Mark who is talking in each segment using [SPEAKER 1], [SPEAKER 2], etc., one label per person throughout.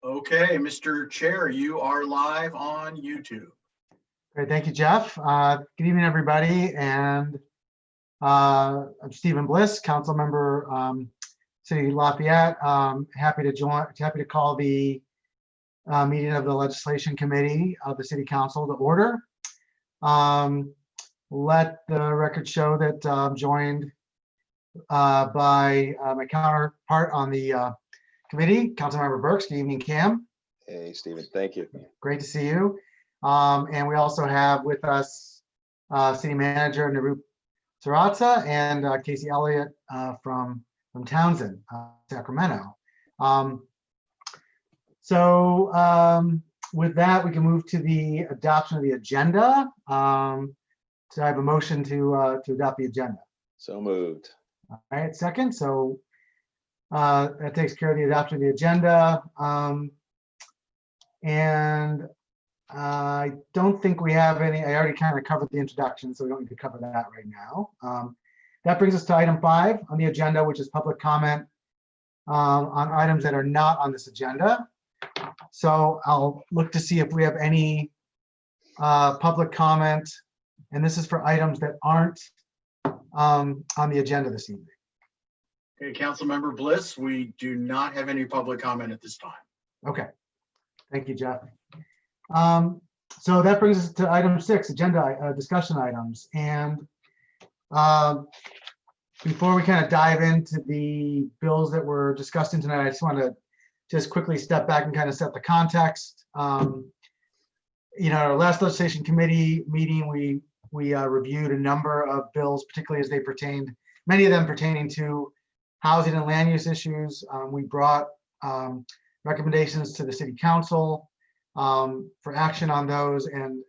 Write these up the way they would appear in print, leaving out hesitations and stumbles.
[SPEAKER 1] Okay, Mr. Chair, you are live on YouTube.
[SPEAKER 2] Great, thank you, Jeff. Good evening, everybody. And I'm Stephen Bliss, council member, City Lafayette. Happy to call the meeting of the Legislation Committee of the City Council to order. Let the record show that I'm joined by my counterpart on the committee, Councilmember Burks. Good evening, Cam.
[SPEAKER 3] Hey, Stephen, thank you.
[SPEAKER 2] Great to see you. And we also have with us City Manager Narup Saratza and Casey Elliott from Townsend, Sacramento. With that, we can move to the adoption of the agenda. So I have a motion to adopt the agenda.
[SPEAKER 3] So moved.
[SPEAKER 2] All right, second. So that takes care of the adoption of the agenda. And I don't think we have any. I already kind of covered the introduction, so we don't need to cover that right now. That brings us to item 5 on the agenda, which is public comment on items that are not on this agenda. So I'll look to see if we have any public comment, and this is for items that aren't on the agenda this evening.
[SPEAKER 1] Okay, Councilmember Bliss, we do not have any public comment at this time.
[SPEAKER 2] Okay, thank you, Jeff. So that brings us to item 6, agenda discussion items. And before we kind of dive into the bills that we're discussing tonight, I just want to just quickly step back and kind of set the context. Our last legislation committee meeting, we reviewed a number of bills, particularly as they pertained, many of them pertaining to housing and land use issues. We brought recommendations to the city council for action on those, and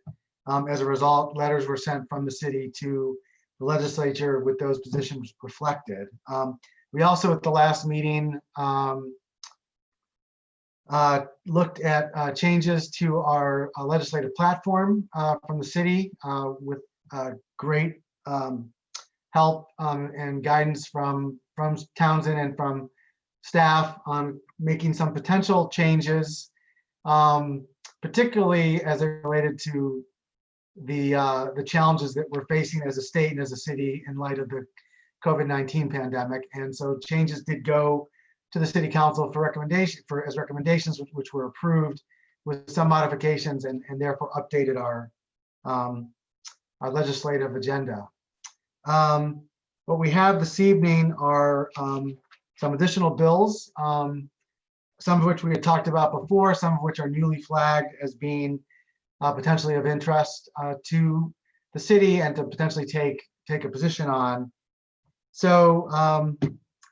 [SPEAKER 2] as a result, letters were sent from the city to the legislature with those positions reflected. We also, at the last meeting, looked at changes to our legislative platform from the city with great help and guidance from Townsend and from staff on making some potential changes, particularly as it related to the challenges that we're facing as a state and as a city in light of the COVID-19 pandemic. And so changes did go to the city council for recommendations, which were approved with some modifications and therefore updated our legislative agenda. What we have this evening are some additional bills, some of which we had talked about before, some of which are newly flagged as being potentially of interest to the city and to potentially take a position on. So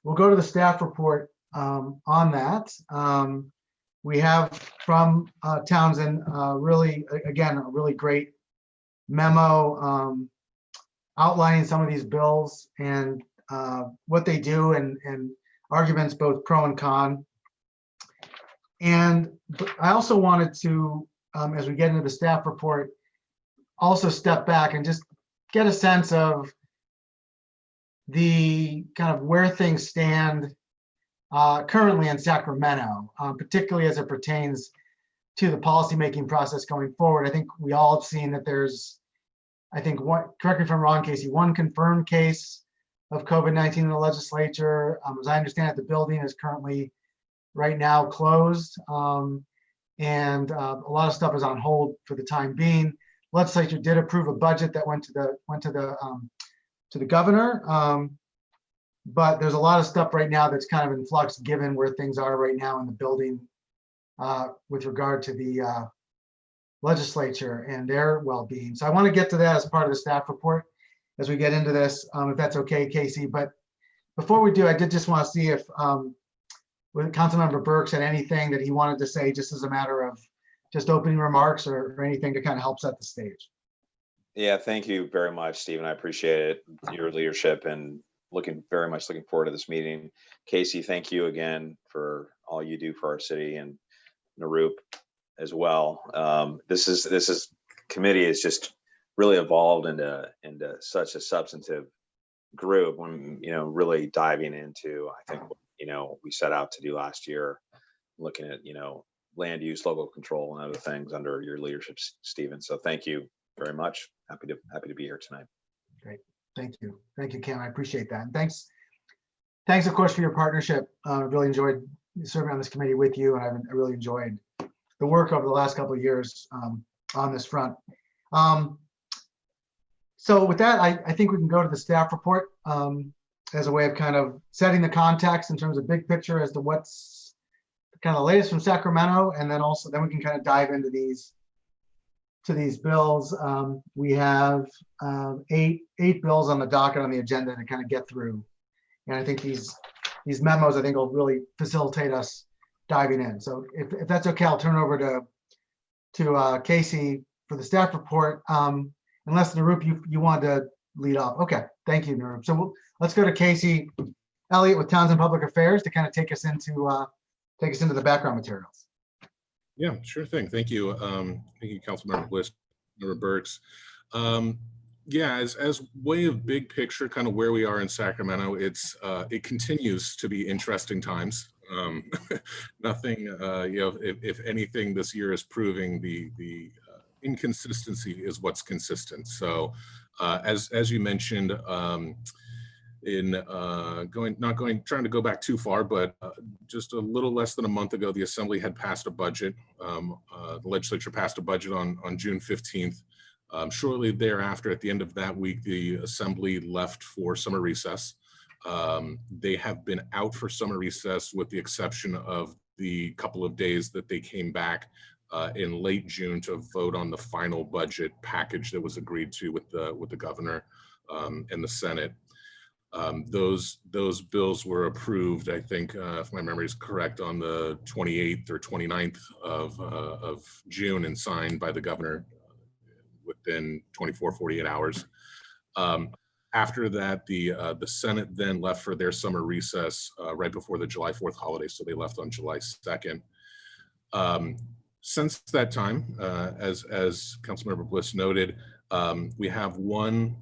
[SPEAKER 2] we'll go to the staff report on that. We have from Townsend really, again, a really great memo outlining some of these bills and what they do and arguments both pro and con. And I also wanted to, as we get into the staff report, also step back and just get a sense of the kind of where things stand currently in Sacramento, particularly as it pertains to the policymaking process going forward. I think we all have seen that there's, I think, correct me if I'm wrong, Casey, one confirmed case of COVID-19 in the legislature. As I understand it, the building is currently right now closed, and a lot of stuff is on hold for the time being. Legislature did approve a budget that went to the governor, but there's a lot of stuff right now that's kind of in flux given where things are right now in the building with regard to the legislature and their well-being. So I want to get to that as part of the staff report as we get into this, if that's okay, Casey. But before we do, I did just want to see if Councilmember Burks had anything that he wanted to say, just as a matter of just opening remarks or anything to kind of help set the stage.
[SPEAKER 3] Yeah, thank you very much, Stephen. I appreciate it, your leadership, and very much looking forward to this meeting. Casey, thank you again for all you do for our city, and Narup as well. This committee has just really evolved into such a substantive group when, really diving into, I think, we set out to do last year, looking at, land use, local control, and other things under your leadership, Stephen. So thank you very much. Happy to be here tonight.
[SPEAKER 2] Great. Thank you. Thank you, Ken. I appreciate that. And thanks, of course, for your partnership. Really enjoyed serving on this committee with you, and I really enjoyed the work over the last couple of years on this front. So with that, I think we can go to the staff report as a way of kind of setting the context in terms of big picture as to what's kind of latest from Sacramento, and then we can kind of dive into these bills. We have eight bills on the docket on the agenda to kind of get through, and I think these memos will really facilitate us diving in. So if that's okay, I'll turn over to Casey for the staff report. Unless Narup, you want to lead off. Okay, thank you, Narup. So let's go to Casey Elliott with Townsend Public Affairs to kind of take us into the background materials.
[SPEAKER 4] Yeah, sure thing. Thank you. Thank you, Councilmember Bliss, Member Burks. Yeah, as way of big picture, kind of where we are in Sacramento, it continues to be interesting times. Nothing, if anything, this year is proving the inconsistency is what's consistent. So, as you mentioned, trying to go back too far, but just a little less than a month ago, the Assembly had passed a budget. The legislature passed a budget on June 15th. Shortly thereafter, at the end of that week, the Assembly left for summer recess. They have been out for summer recess with the exception of the couple of days that they came back in late June to vote on the final budget package that was agreed to with the governor and the Senate. Those bills were approved, I think, if my memory is correct, on the 28th or 29th of June and signed by the governor within 24, 48 hours. After that, the Senate then left for their summer recess right before the July 4th holiday, so they left on July 2nd. Since that time, as Councilmember Bliss noted, we have one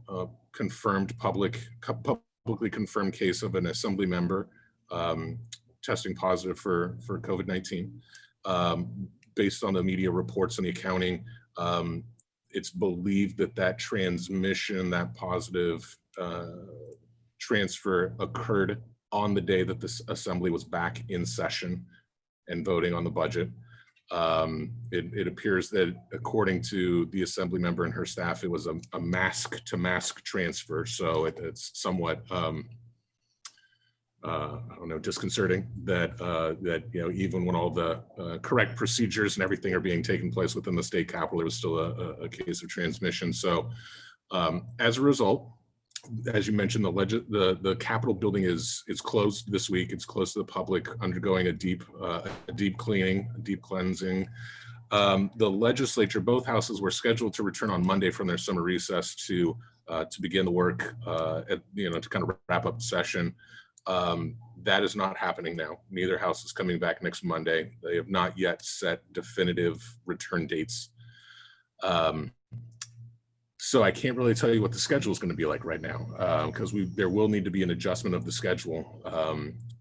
[SPEAKER 4] publicly confirmed case of an Assembly member testing positive for COVID-19. Based on the media reports and the accounting, it's believed that transmission, that positive transfer occurred on the day that the Assembly was back in session and voting on the budget. It appears that, according to the Assembly member and her staff, it was a mask-to-mask transfer. So it's somewhat, I don't know, disconcerting that even when all the correct procedures and everything are being taken place within the state capitol, there was still a case of transmission. So as a result, as you mentioned, the Capitol building is closed this week. It's closed to the public, undergoing a deep cleaning, a deep cleansing. The legislature, both houses, were scheduled to return on Monday from their summer recess to begin the work, to kind of wrap up the session. That is not happening now. Neither house is coming back next Monday. They have not yet set definitive return dates. So I can't really tell you what the schedule is going to be like right now, because there will need to be an adjustment of the schedule.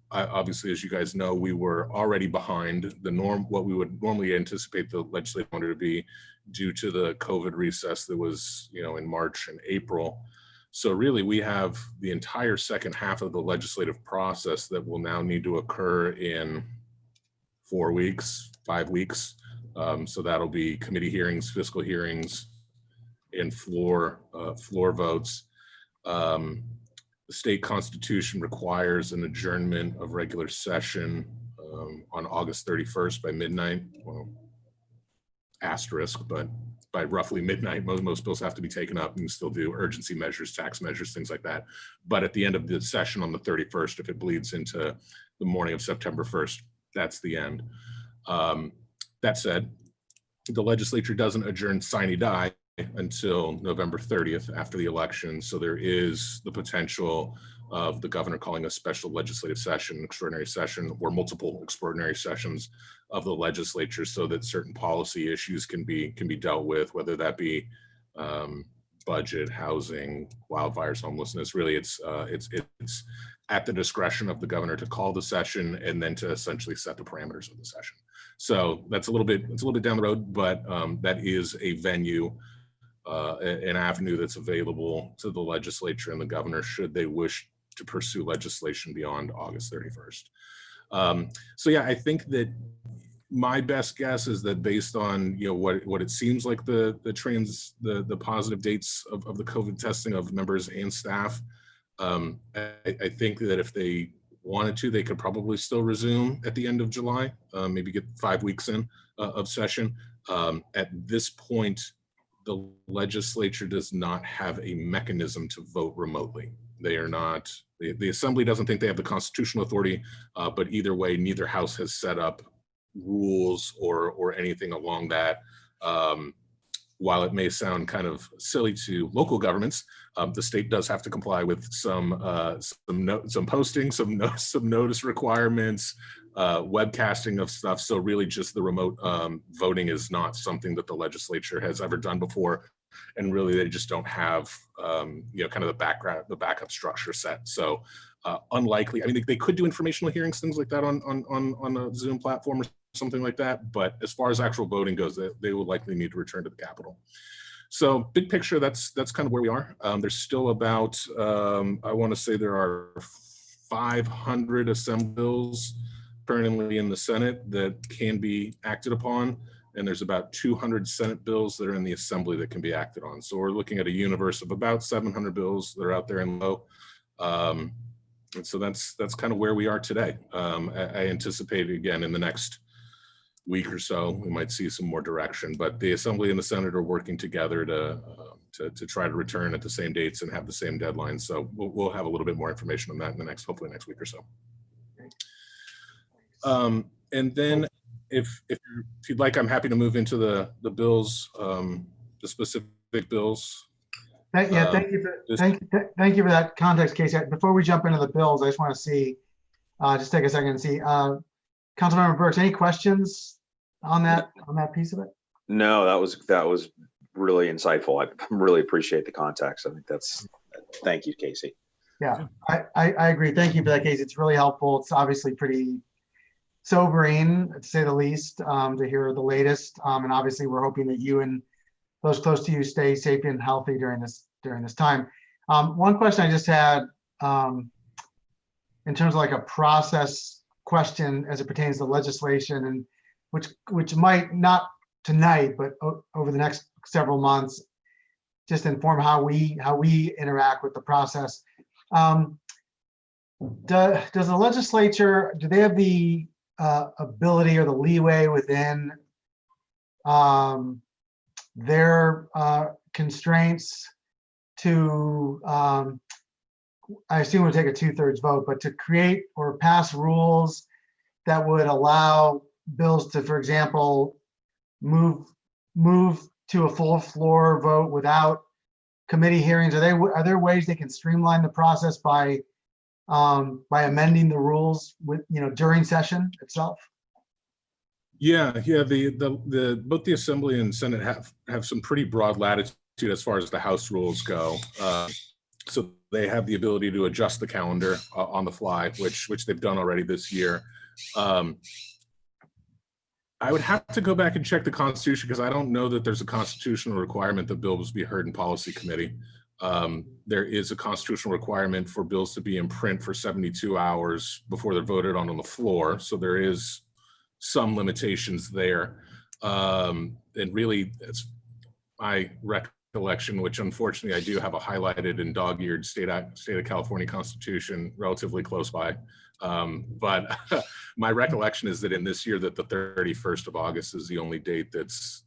[SPEAKER 4] Obviously, as you guys know, we were already behind what we would normally anticipate the legislative calendar to be, due to the COVID recess that was, in March and April. So really, we have the entire second half of the legislative process that will now need to occur in 4 weeks, 5 weeks. So that'll be committee hearings, fiscal hearings, and floor votes. The state constitution requires an adjournment of regular session on August 31st by midnight. Well, asterisk, but by roughly midnight, most bills have to be taken up. You can still do urgency measures, tax measures, things like that. But at the end of the session on the 31st, if it bleeds into the morning of September 1st, that's the end. That said, the legislature doesn't adjourn sine die until November 30th after the election. So there is the potential of the governor calling a special legislative session, extraordinary session, or multiple extraordinary sessions of the legislature, so that certain policy issues can be dealt with, whether that be budget, housing, wildfires, homelessness. Really, it's at the discretion of the governor to call the session and then to essentially set the parameters of the session. So it's a little bit down the road, but that is a venue, an avenue that's available to the legislature and the governor should they wish to pursue legislation beyond August 31st. So yeah, I think that my best guess is that based on what it seems like the positive dates of the COVID testing of members and staff, I think that if they wanted to, they could probably still resume at the end of July, maybe get 5 weeks in of session. At this point, the legislature does not have a mechanism to vote remotely. They are not, the assembly doesn't think they have the constitutional authority, but either way, neither house has set up rules or anything along that. While it may sound kind of silly to local governments, the state does have to comply with some posting, some notice requirements, webcasting of stuff. So really just the remote voting is not something that the legislature has ever done before. And really they just don't have, kind of the backup structure set. So unlikely, I mean, they could do informational hearings, things like that on a Zoom platform or something like that. But as far as actual voting goes, they would likely need to return to the Capitol. So big picture, that's kind of where we are. There's still about, I want to say there are 500 assembly bills currently in the Senate that can be acted upon. And there's about 200 Senate bills that are in the Assembly that can be acted on. So we're looking at a universe of about 700 bills that are out there in low. And so that's kind of where we are today. I anticipate, again, in the next week or so, we might see some more direction, but the Assembly and the Senate are working together to try to return at the same dates and have the same deadlines. So we'll have a little bit more information on that in the hopefully next week or so. And then if you'd like, I'm happy to move into the bills, the specific bills.
[SPEAKER 2] Thank you for that context, Casey. Before we jump into the bills, I just want to see, just take a second and see, Councilmember Burks, any questions on that piece of it?
[SPEAKER 3] No, that was really insightful. I really appreciate the context. I think thank you, Casey.
[SPEAKER 2] Yeah, I agree. Thank you for that, Casey. It's really helpful. It's obviously pretty sobering, to say the least, to hear the latest. And obviously we're hoping that you and those close to you stay safe and healthy during this time. One question I just had, in terms of like a process question as it pertains to legislation, and which might not tonight, but over the next several months, just inform how we interact with the process. Does the legislature, do they have the ability or the leeway within their constraints to, I assume it would take a 2/3 vote, but to create or pass rules that would allow bills to, for example, move to a full floor vote without committee hearings? Are there ways they can streamline the process by amending the rules with, during session itself?
[SPEAKER 4] Yeah. Both the Assembly and Senate have some pretty broad latitude as far as the House rules go. So they have the ability to adjust the calendar on the fly, which they've done already this year. I would have to go back and check the Constitution because I don't know that there's a constitutional requirement that bills be heard in Policy Committee. There is a constitutional requirement for bills to be in print for 72 hours before they're voted on the floor. So there is some limitations there. And really, it's my recollection, which unfortunately I do have a highlighted and dog-eared state of California Constitution relatively close by. But my recollection is that in this year that the 31st of August is the only date that's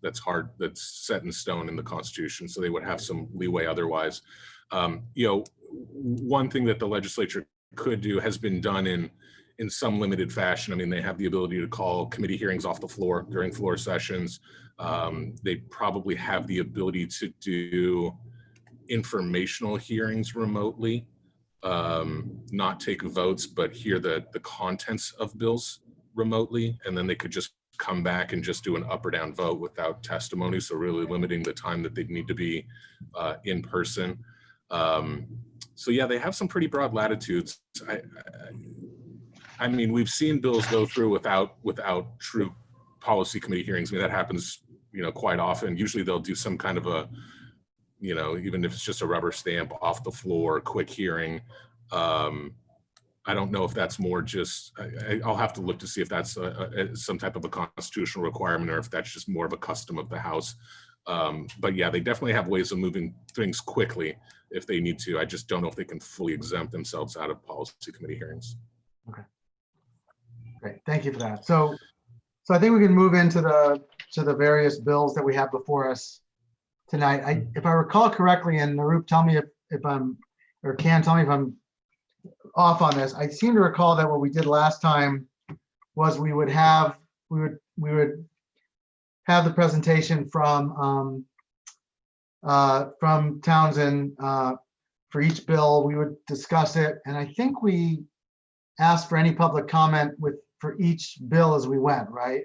[SPEAKER 4] set in stone in the Constitution. So they would have some leeway otherwise. One thing that the legislature could do has been done in some limited fashion. I mean, they have the ability to call committee hearings off the floor during floor sessions. They probably have the ability to do informational hearings remotely. Not take votes, but hear the contents of bills remotely, and then they could just come back and just do an up or down vote without testimony. So really limiting the time that they'd need to be in person. So yeah, they have some pretty broad latitudes. I mean, we've seen bills go through without true policy committee hearings, I mean, that happens, quite often. Usually they'll do some kind of a, even if it's just a rubber stamp off the floor, quick hearing. I don't know if that's more just, I'll have to look to see if that's some type of a constitutional requirement or if that's just more of a custom of the House. But yeah, they definitely have ways of moving things quickly if they need to. I just don't know if they can fully exempt themselves out of policy committee hearings.
[SPEAKER 2] Okay. Great, thank you for that. So I think we can move into the various bills that we have before us tonight. If I recall correctly, and Narup, tell me if I'm, or Can tell me if I'm off on this. I seem to recall that what we did last time was we would have the presentation from Townsend for each bill. We would discuss it, and I think we asked for any public comment for each bill as we went, right?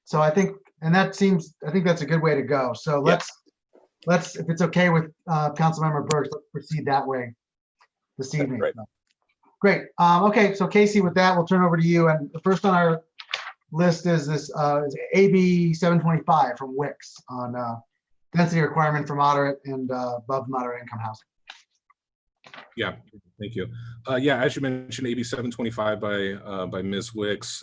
[SPEAKER 2] So I think that's a good way to go. So let's, if it's okay with Councilmember Burks, let's proceed that way this evening. Great. Okay, so Casey, with that, we'll turn over to you. And the first on our list is this is AB 725 from Wix on density requirement for moderate and above moderate income housing.
[SPEAKER 4] Yeah, thank you. Yeah, as you mentioned, AB 725 by Ms. Wicks,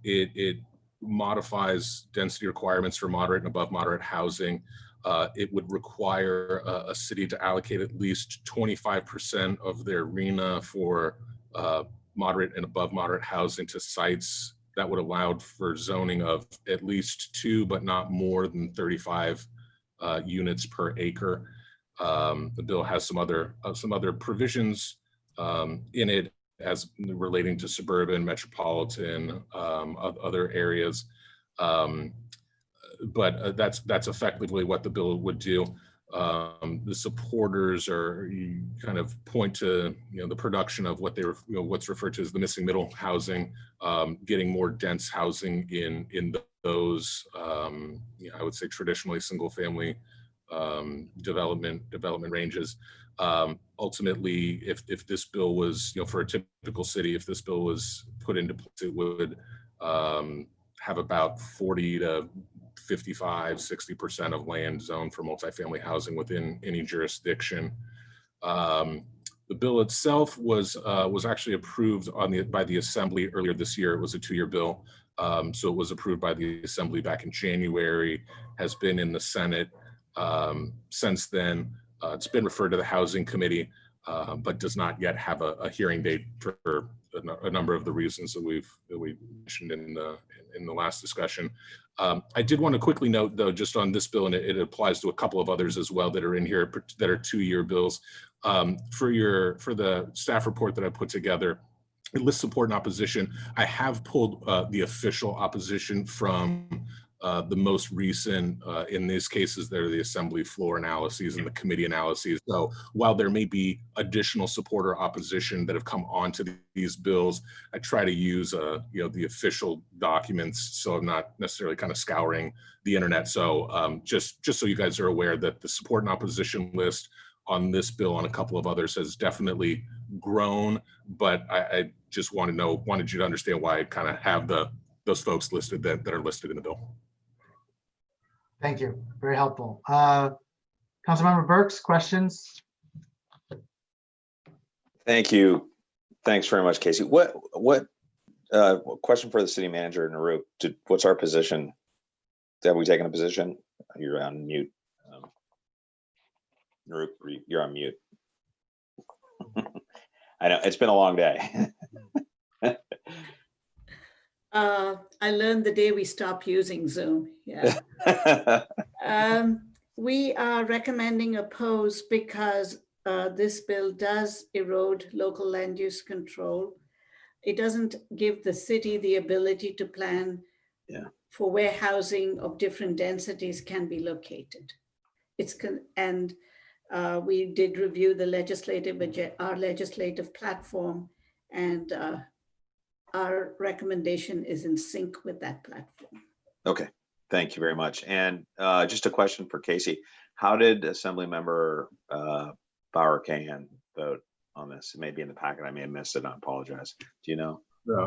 [SPEAKER 4] it modifies density requirements for moderate and above moderate housing. It would require a city to allocate at least 25% of their RENA for moderate and above moderate housing to sites that would allow for zoning of at least 2, but not more than 35 units per acre. The bill has some other provisions in it as relating to suburban, metropolitan, other areas. But that's effectively what the bill would do. The supporters kind of point to the production of what what's referred to as the missing middle housing, getting more dense housing in those I would say traditionally single family development ranges. Ultimately, if this bill was for a typical city, if this bill was put into place, it would have about 40 to 55–60% of land zoned for multifamily housing within any jurisdiction. The bill itself was actually approved by the Assembly earlier this year. It was a 2-year bill, so it was approved by the Assembly back in January. Has been in the Senate since then. It's been referred to the Housing Committee, but does not yet have a hearing date for a number of the reasons that we mentioned in the last discussion. I did want to quickly note, though, just on this bill, and it applies to a couple of others as well that are in here that are 2-year bills. For the staff report that I put together, it lists support and opposition. I have pulled the official opposition from the most recent, in these cases, they're the Assembly floor analyses and the committee analyses. So while there may be additional support or opposition that have come onto these bills, I try to use the official documents, so I'm not necessarily kind of scouring the internet. So just so you guys are aware that the support and opposition list on this bill, on a couple of others, has definitely grown, but I just wanted you to understand why I kind of have those folks listed that are listed in the bill.
[SPEAKER 2] Thank you. Very helpful. Councilmember Burks, questions?
[SPEAKER 3] Thank you. Thanks very much, Casey. What question for the city manager, Narup? What's our position? Have we taken a position? You're on mute. Narup, you're on mute. I know it's been a long day.
[SPEAKER 5] I learned the day we stopped using Zoom. Yeah. We are recommending oppose because this bill does erode local land use control. It doesn't give the city the ability to plan for where housing of different densities can be located. We did review our legislative platform, and our recommendation is in sync with that platform.
[SPEAKER 3] Okay, thank you very much. And just a question for Casey. How did Assemblymember Bauer-Cahan vote on this? It may be in the packet. I may have missed it. I apologize. Do you know?
[SPEAKER 4] Yeah.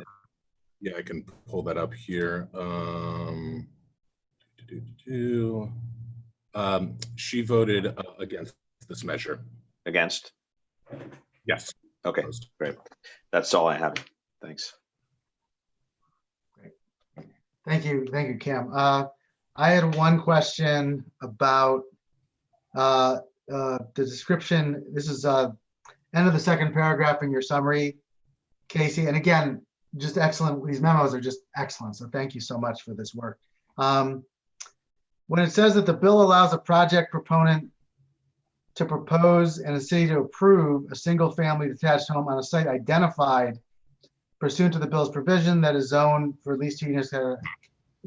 [SPEAKER 4] Yeah, I can pull that up here. She voted against this measure.
[SPEAKER 3] Against?
[SPEAKER 4] Yes.
[SPEAKER 3] Okay, great. That's all I have. Thanks.
[SPEAKER 2] Thank you, Cam. I had one question about the description. This is end of the second paragraph in your summary, Casey. And again, just excellent. These memos are just excellent. So thank you so much for this work. When it says that the bill allows a project proponent to propose and a city to approve a single family detached home on a site identified pursuant to the bill's provision that is zoned for at least 2 units,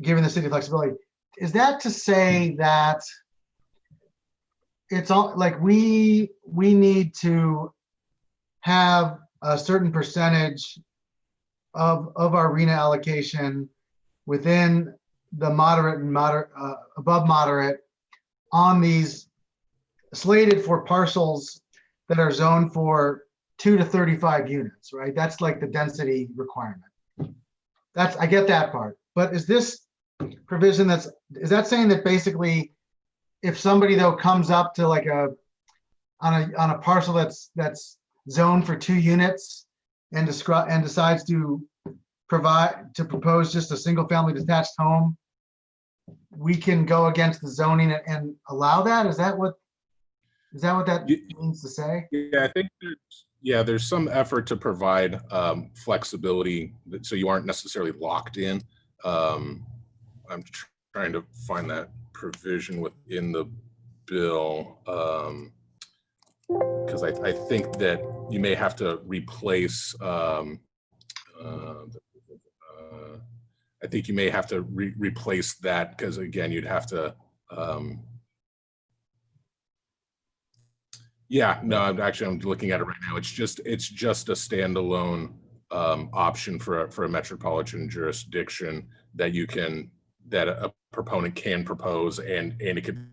[SPEAKER 2] giving the city flexibility. Is that to say that it's all like we need to have a certain percentage of our RENA allocation within the moderate and above moderate on these slated for parcels that are zoned for 2 to 35 units, right? That's like the density requirement. I get that part. But is this provision is that saying that basically if somebody though comes up to like on a parcel that's zoned for 2 units and decides to propose just a single family detached home, we can go against the zoning and allow that? Is that what that means to say?
[SPEAKER 4] Yeah, I think there's some effort to provide flexibility so you aren't necessarily locked in. I'm trying to find that provision within the bill because I think that you may have to replace I think you may have to replace that because again you'd have to yeah, no, I'm looking at it right now. It's just a standalone option for a metropolitan jurisdiction that a proponent can propose and it could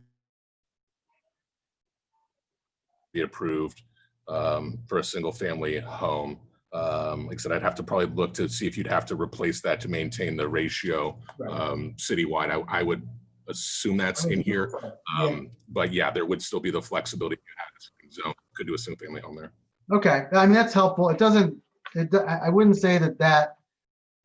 [SPEAKER 4] be approved for a single family home. Like I said, I'd have to probably look to see if you'd have to replace that to maintain the ratio citywide. I would assume that's in here. But yeah, there would still be the flexibility you have. So could do a single family home there. Okay,
[SPEAKER 2] I mean, that's helpful. I wouldn't say that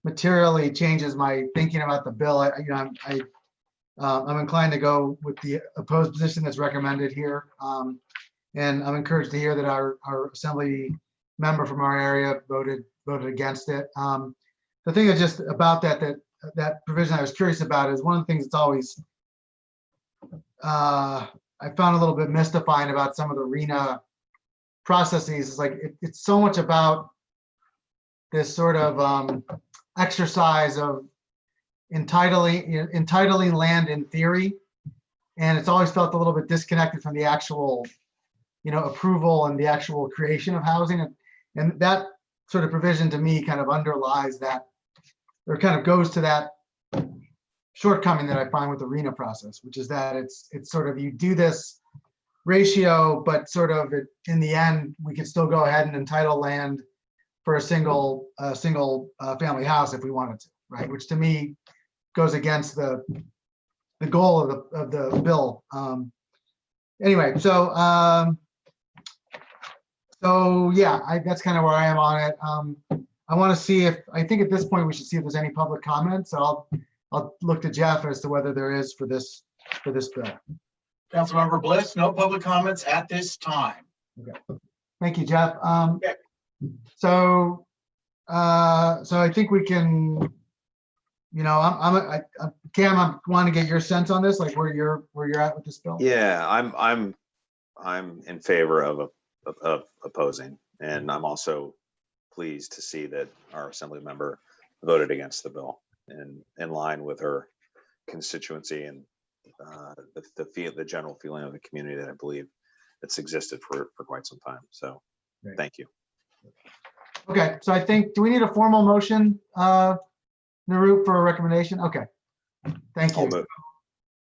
[SPEAKER 2] materially changes my thinking about the bill. I'm inclined to go with the opposed position that's recommended here. And I'm encouraged to hear that our assembly member from our area voted against it. The thing is just about that provision I was curious about is one of the things that's always I found a little bit mystifying about some of the RENA processes. Is like it's so much about this sort of exercise of entitling land in theory, and it's always felt a little bit disconnected from the actual, approval and the actual creation of housing, and that sort of provision to me kind of underlies that, or kind of goes to that shortcoming that I find with the RENA process, which is that it's sort of you do this ratio, but sort of in the end we could still go ahead and entitle land for a single family house if we wanted to, right? Which to me goes against the goal of the bill. Anyway, so yeah, that's kind of where I am on it. I want to see I think at this point we should see if there's any public comments. So I'll look to Jeff as to whether there is for this bill.
[SPEAKER 1] Councilmember Bliss, no public comments at this time.
[SPEAKER 2] Okay. Thank you, Jeff.
[SPEAKER 1] Okay.
[SPEAKER 2] So I think we can, Cam, I want to get your sense on this, like where you're at with this bill.
[SPEAKER 3] Yeah, I'm in favor of opposing, and I'm also pleased to see that our assembly member voted against the bill in line with her constituency and the general feeling of the community that I believe it's existed for quite some time. So
[SPEAKER 2] Great.
[SPEAKER 3] Thank you.
[SPEAKER 2] Okay, so I think, do we need a formal motion, Narup, for a recommendation? Okay, thank you.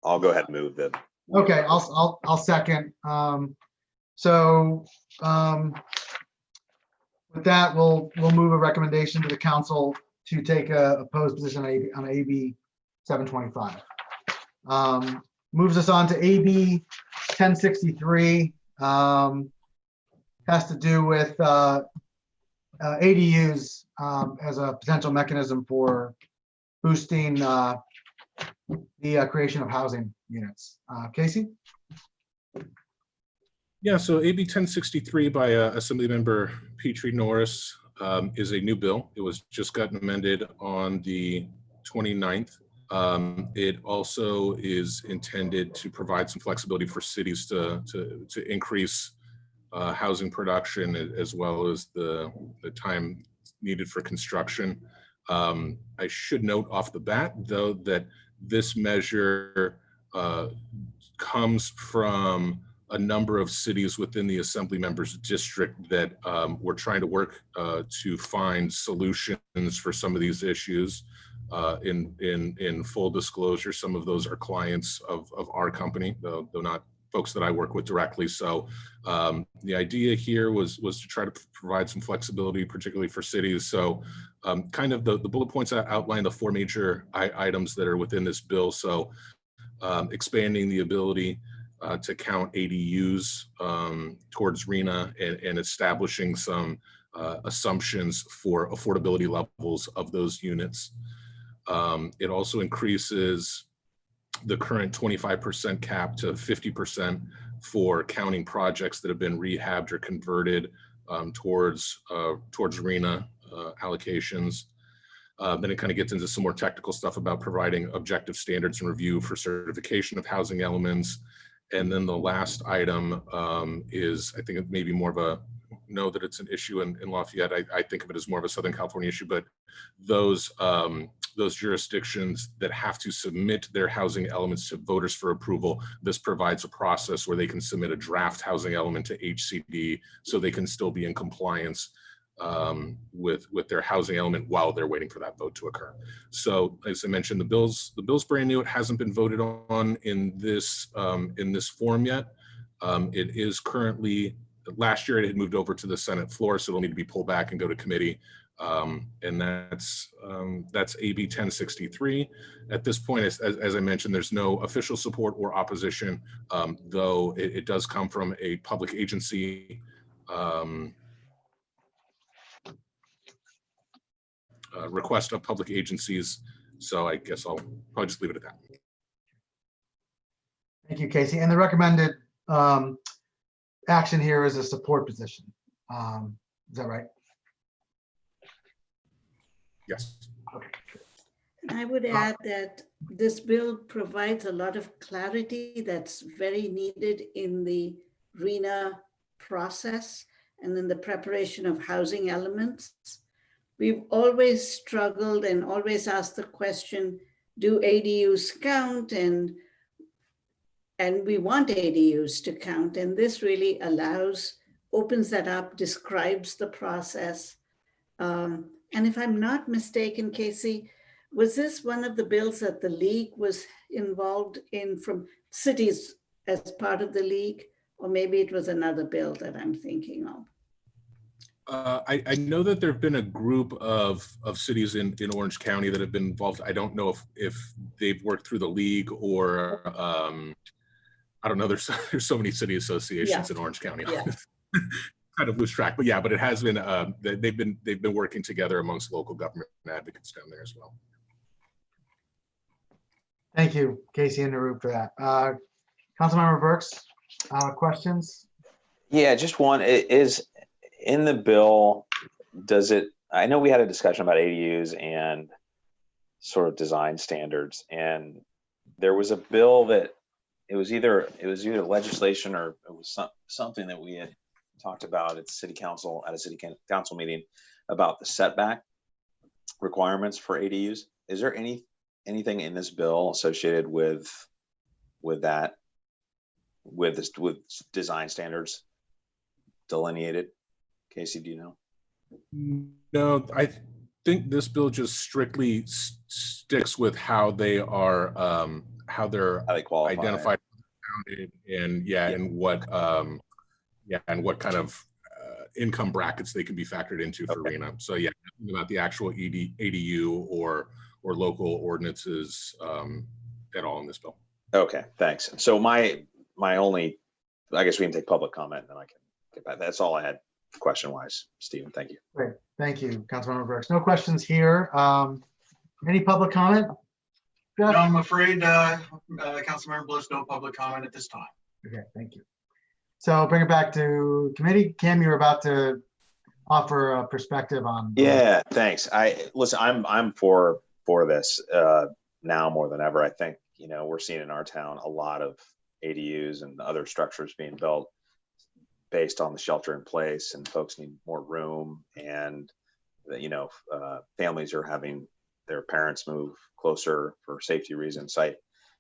[SPEAKER 3] I'll go ahead and move that.
[SPEAKER 2] Okay, I'll second. With that, we'll move a recommendation to the council to take a opposed position on AB 725. Moves us on to AB 1063. Has to do with ADUs as a potential mechanism for boosting the creation of housing units. Casey?
[SPEAKER 4] Yeah, so AB 1063 by Assemblymember Petrie Norris is a new bill. It was just gotten amended on the 29th. It also is intended to provide some flexibility for cities to increase housing production, as well as the time needed for construction. I should note off the bat, though, that this measure comes from a number of cities within the Assembly members district that we're trying to work to find solutions for some of these issues. In full disclosure, some of those are clients of our company, though not folks that I work with directly. So the idea here was to try to provide some flexibility, particularly for cities. So kind of the bullet points outline the four major items that are within this bill. So expanding the ability to count ADUs towards RENA and establishing some assumptions for affordability levels of those units. It also increases the current 25% cap to 50% for counting projects that have been rehabbed or converted towards RENA allocations. Then it kind of gets into some more technical stuff about providing objective standards and review for certification of housing elements. And then the last item is, I think it may be more of a, know that it's an issue in Lafayette. I think of it as more of a Southern California issue, but those jurisdictions that have to submit their housing elements to voters for approval, this provides a process where they can submit a draft housing element to HCD so they can still be in compliance with their housing element while they're waiting for that vote to occur. So as I mentioned, the bill's brand new. It hasn't been voted on in this form yet. It is currently, last year it had moved over to the Senate floor, so it'll need to be pulled back and go to committee. And that's AB 1063. At this point, as I mentioned, there's no official support or opposition, though it does come from a public agency request of public agencies. So I guess I'll probably just leave it at that.
[SPEAKER 2] Thank you, Casey. And the recommended action here is a support position. Is that right?
[SPEAKER 4] Yes.
[SPEAKER 2] Okay.
[SPEAKER 5] I would add that this bill provides a lot of clarity that's very needed in the RENA process and in the preparation of housing elements. We've always struggled and always asked the question, do ADUs count? And we want ADUs to count. And this really opens that up, describes the process. And if I'm not mistaken, Casey, was this one of the bills that the league was involved in from cities as part of the league? Or maybe it was another bill that I'm thinking of.
[SPEAKER 4] I know that there have been a group of cities in Orange County that have been involved. I don't know if they've worked through the league or I don't know. There's so many city associations in Orange County.
[SPEAKER 5] Yeah.
[SPEAKER 4] Kind of lose track, but yeah, but it has been they've been working together amongst local government advocates down there as well.
[SPEAKER 2] Thank you, Casey and Narup, for that. Councilmember Burks, questions?
[SPEAKER 3] Yeah, just one is in the bill. Does it? I know we had a discussion about ADUs and sort of design standards, and there was a bill that it was either legislation or it was something that we had talked about at city council meeting about the setback requirements for ADUs. Is there anything in this bill associated with that, with design standards delineated? Casey, do you know?
[SPEAKER 4] No, I think this bill just strictly sticks with how they are how they're identified and and what and what kind of income brackets they can be factored into for RENA. So yeah, nothing about the actual ADU or local ordinances at all in this bill.
[SPEAKER 3] Okay, thanks. So my only, I guess we can take public comment and then I can get back. That's all I had question wise. Stephen, thank you.
[SPEAKER 2] Great, thank you, Councilmember Brooks. No questions here. Any public comment?
[SPEAKER 1] No, I'm afraid, Councilmember Bliss, no public comment at this time.
[SPEAKER 2] Okay, thank you. So bring it back to committee. Cam, you were about to offer a perspective on.
[SPEAKER 3] Yeah, thanks. Listen, I'm for this now more than ever. I think, we're seeing in our town a lot of ADUs and other structures being built based on the shelter in place, and folks need more room, and families are having their parents move closer for safety reasons.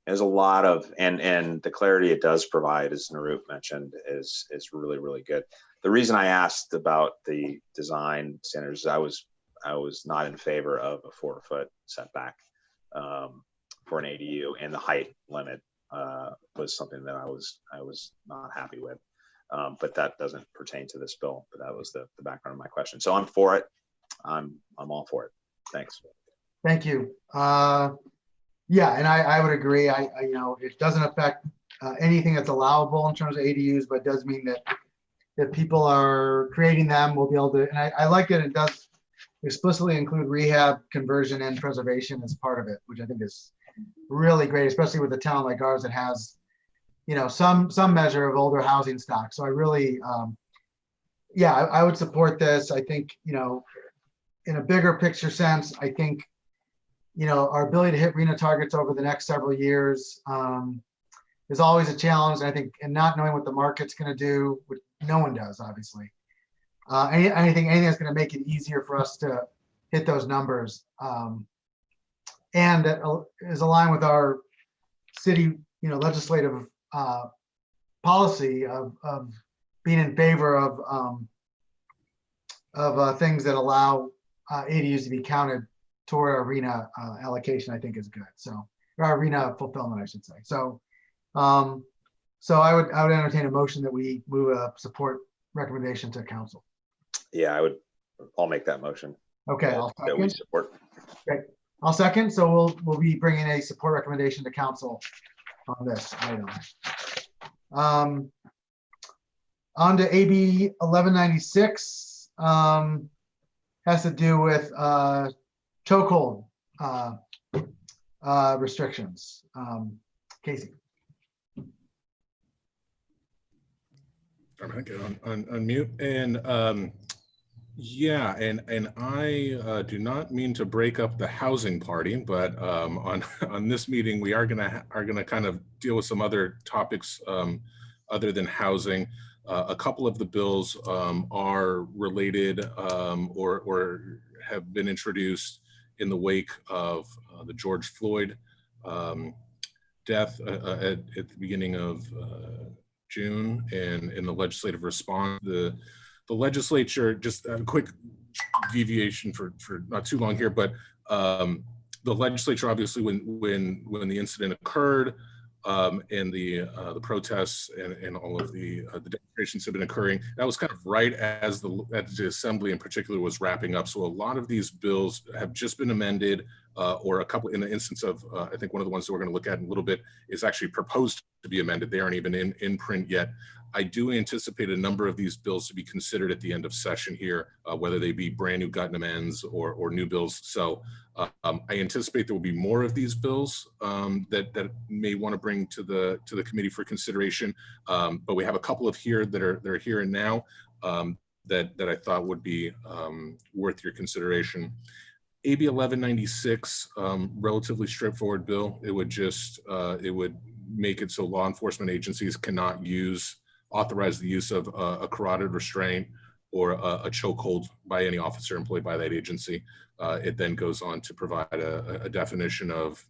[SPEAKER 3] There's a lot of, and the clarity it does provide, as Narup mentioned, is really, really good. The reason I asked about the design standards, I was not in favor of a 4-foot setback for an ADU, and the height limit was something that I was not happy with. But that doesn't pertain to this bill. But that was the background of my question. So I'm for it. I'm all for it. Thanks.
[SPEAKER 2] Thank you. Yeah, and I would agree. It doesn't affect anything that's allowable in terms of ADUs, but it does mean that if people are creating them, we'll be able to. And I like that it does explicitly include rehab, conversion, and preservation as part of it, which I think is really great, especially with a town like ours that has, some measure of older housing stock. So I really, I would support this. I think, in a bigger picture sense, I think, our ability to hit RENA targets over the next several years is always a challenge. I think, and not knowing what the market's going to do, which no one does, obviously. Anything that's going to make it easier for us to hit those numbers, and that is aligned with our city, legislative policy of being in favor of things that allow ADUs to be counted toward our RENA allocation, I think is good. So, or our RENA fulfillment, I should say. So, I would entertain a motion that we move a support recommendation to council.
[SPEAKER 3] Yeah, I'll make that motion.
[SPEAKER 2] Okay,
[SPEAKER 3] That we support.
[SPEAKER 2] Okay, I'll second. So we'll be bringing a support recommendation to council on this item. On to AB 1196, has to do with chokehold restrictions. Casey.
[SPEAKER 4] I'm gonna get on mute. And yeah, and I do not mean to break up the housing party, but on this meeting we are gonna kind of deal with some other topics other than housing. A couple of the bills are related or have been introduced in the wake of the George Floyd death at the beginning of June, and in the legislative response, the legislature, just a quick deviation for not too long here, but the legislature obviously when the incident occurred and the protests and all of the demonstrations have been occurring, that was kind of right as the assembly in particular was wrapping up. So a lot of these bills have just been amended, or a couple, in the instance of I think one of the ones that we're going to look at in a little bit is actually proposed to be amended. They aren't even in print yet. I do anticipate a number of these bills to be considered at the end of session here, whether they be brand new gut amends or new bills. So I anticipate there will be more of these bills that may want to bring to the committee for consideration. But we have a couple of here that are here and now that I thought would be worth your consideration. AB 1196, relatively straightforward bill. It would just it would make it so law enforcement agencies cannot authorize the use of a carotid restraint or a chokehold by any officer employed by that agency. It then goes on to provide a definition of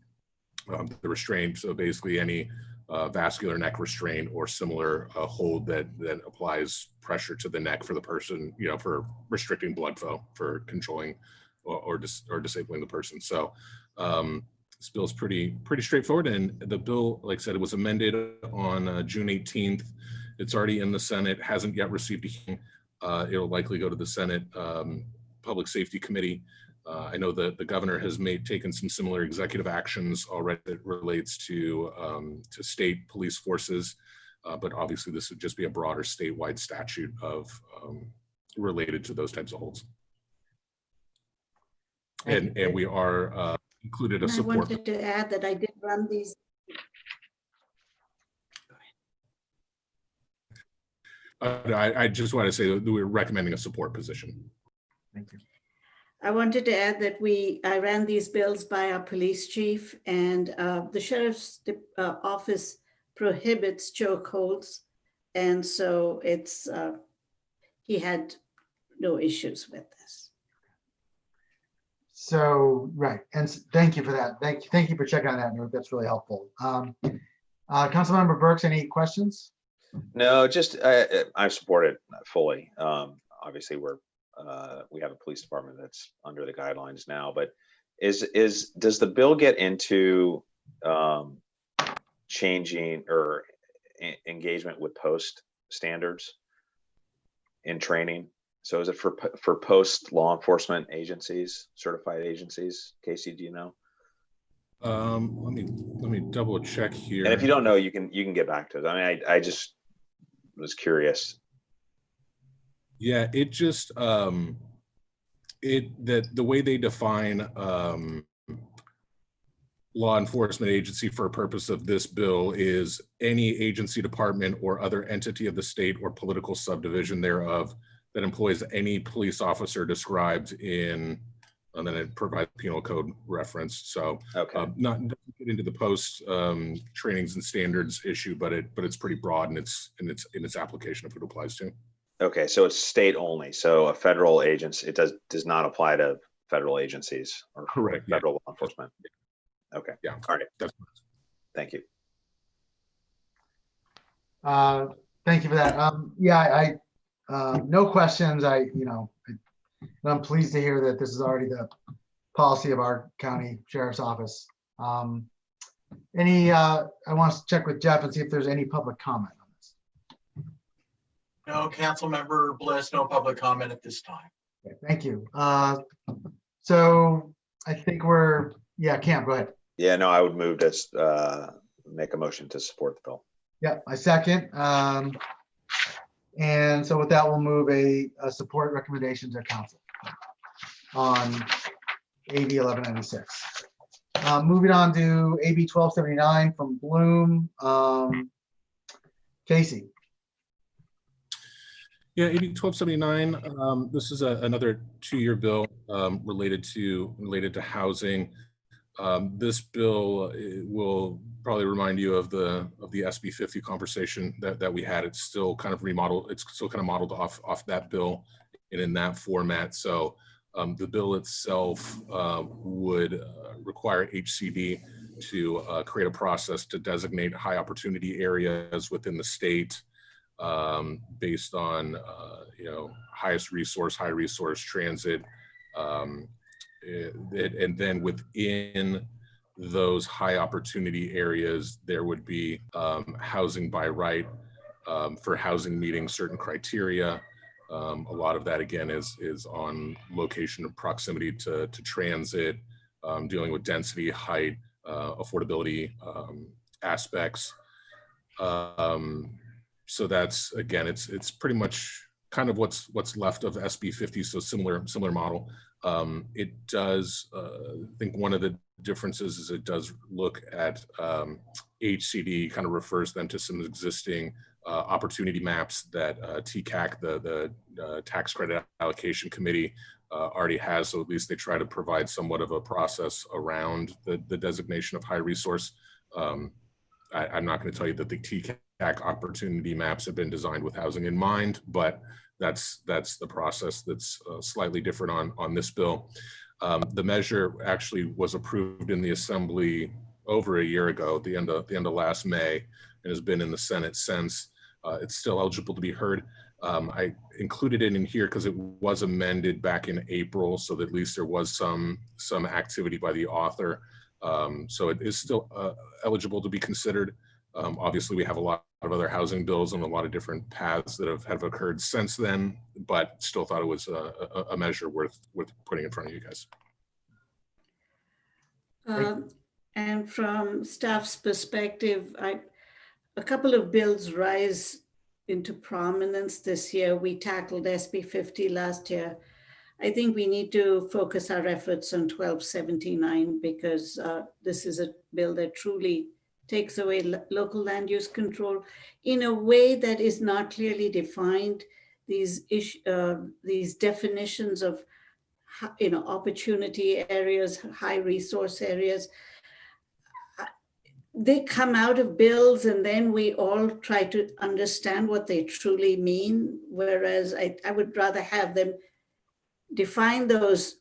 [SPEAKER 4] the restraint. So basically any vascular neck restraint or similar hold that applies pressure to the neck for the person, for restricting blood flow, for controlling or disabling the person. So this bill is pretty straightforward. And the bill, like I said, it was amended on June 18th. It's already in the Senate, hasn't yet received a hearing. It'll likely go to the Senate Public Safety Committee. I know that the governor has taken some similar executive actions already that relates to state police forces, but obviously this would just be a broader statewide statute of related to those types of holds. And we are included a
[SPEAKER 5] And I
[SPEAKER 4] support.
[SPEAKER 5] wanted to add that I did run these.
[SPEAKER 4] I just want to say that we're recommending a support position.
[SPEAKER 2] Thank you.
[SPEAKER 5] I wanted to add that I ran these bills by our police chief, and the sheriff's office prohibits chokeholds. And so he had no issues with this.
[SPEAKER 2] So, right, and thank you for that. Thank you for checking on that, Ruth. That's really helpful. Councilmember Burks, any questions?
[SPEAKER 3] No, just I support it fully. Obviously, we have a police department that's under the guidelines now, but does the bill get into changing or engagement with post standards in training? So is it for post law enforcement agencies, certified agencies? Casey, do you know?
[SPEAKER 4] Let me double check here.
[SPEAKER 3] And if you don't know, you can get back to it. I mean, I just was curious.
[SPEAKER 4] Yeah, it just the way they define law enforcement agency for a purpose of this bill is any agency, department, or other entity of the state or political subdivision thereof that employs any police officer described in, and then it provides penal code reference. So
[SPEAKER 3] Okay.
[SPEAKER 4] Not get into the post trainings and standards issue, but it's pretty broad in its application if it applies to.
[SPEAKER 3] Okay, so it's state only. So a federal agency, it does not apply to federal agencies or
[SPEAKER 4] Correct,
[SPEAKER 3] federal law enforcement. Okay.
[SPEAKER 4] Yeah.
[SPEAKER 3] All right.
[SPEAKER 4] That's
[SPEAKER 3] Thank you.
[SPEAKER 2] Thank you for that. Yeah, no questions. I'm pleased to hear that this is already the policy of our county sheriff's office. I want to check with Jeff and see if there's any public comment on this.
[SPEAKER 1] No, Councilmember Bliss, no public comment at this time.
[SPEAKER 2] Okay, thank you. So I think Cam, go ahead.
[SPEAKER 3] Yeah, no, I would move to make a motion to support the bill.
[SPEAKER 2] Yeah, I second. And so with that, we'll move a support recommendation to council on AB 1196. Moving on to AB 1279 from Bloom. Casey.
[SPEAKER 4] Yeah, AB 1279. This is another 2-year bill related to housing. This bill will probably remind you of the SB 50 conversation that we had. It's still kind of remodeled. It's still kind of modeled off that bill and in that format. So the bill itself would require HCD to create a process to designate high opportunity areas within the state based on highest resource, high resource transit. And then within those high opportunity areas, there would be housing by right for housing meeting certain criteria. A lot of that, again, is on location and proximity to transit, dealing with density, height, affordability aspects. So that's, again, it's pretty much kind of what's left of SB 50, so similar model. It does, I think one of the differences is it does look at HCD, kind of refers them to some existing opportunity maps that TCAC, the Tax Credit Allocation Committee, already has. So at least they try to provide somewhat of a process around the designation of high resource. I'm not going to tell you that the TCAC opportunity maps have been designed with housing in mind, but that's the process that's slightly different on this bill. The measure actually was approved in the Assembly over a year ago, at the end of last May, and has been in the Senate since. It's still eligible to be heard. I included it in here because it was amended back in April, so that at least there was some activity by the author. So it is still eligible to be considered. Obviously, we have a lot of other housing bills and a lot of different paths that have occurred since then, but still thought it was a measure worth putting in front of you guys.
[SPEAKER 5] And from staff's perspective, a couple of bills rise into prominence this year. We tackled SB 50 last year. I think we need to focus our efforts on 1279 because this is a bill that truly takes away local land use control in a way that is not clearly defined. These definitions of opportunity areas, high resource areas, they come out of bills and then we all try to understand what they truly mean. Whereas I would rather have them define those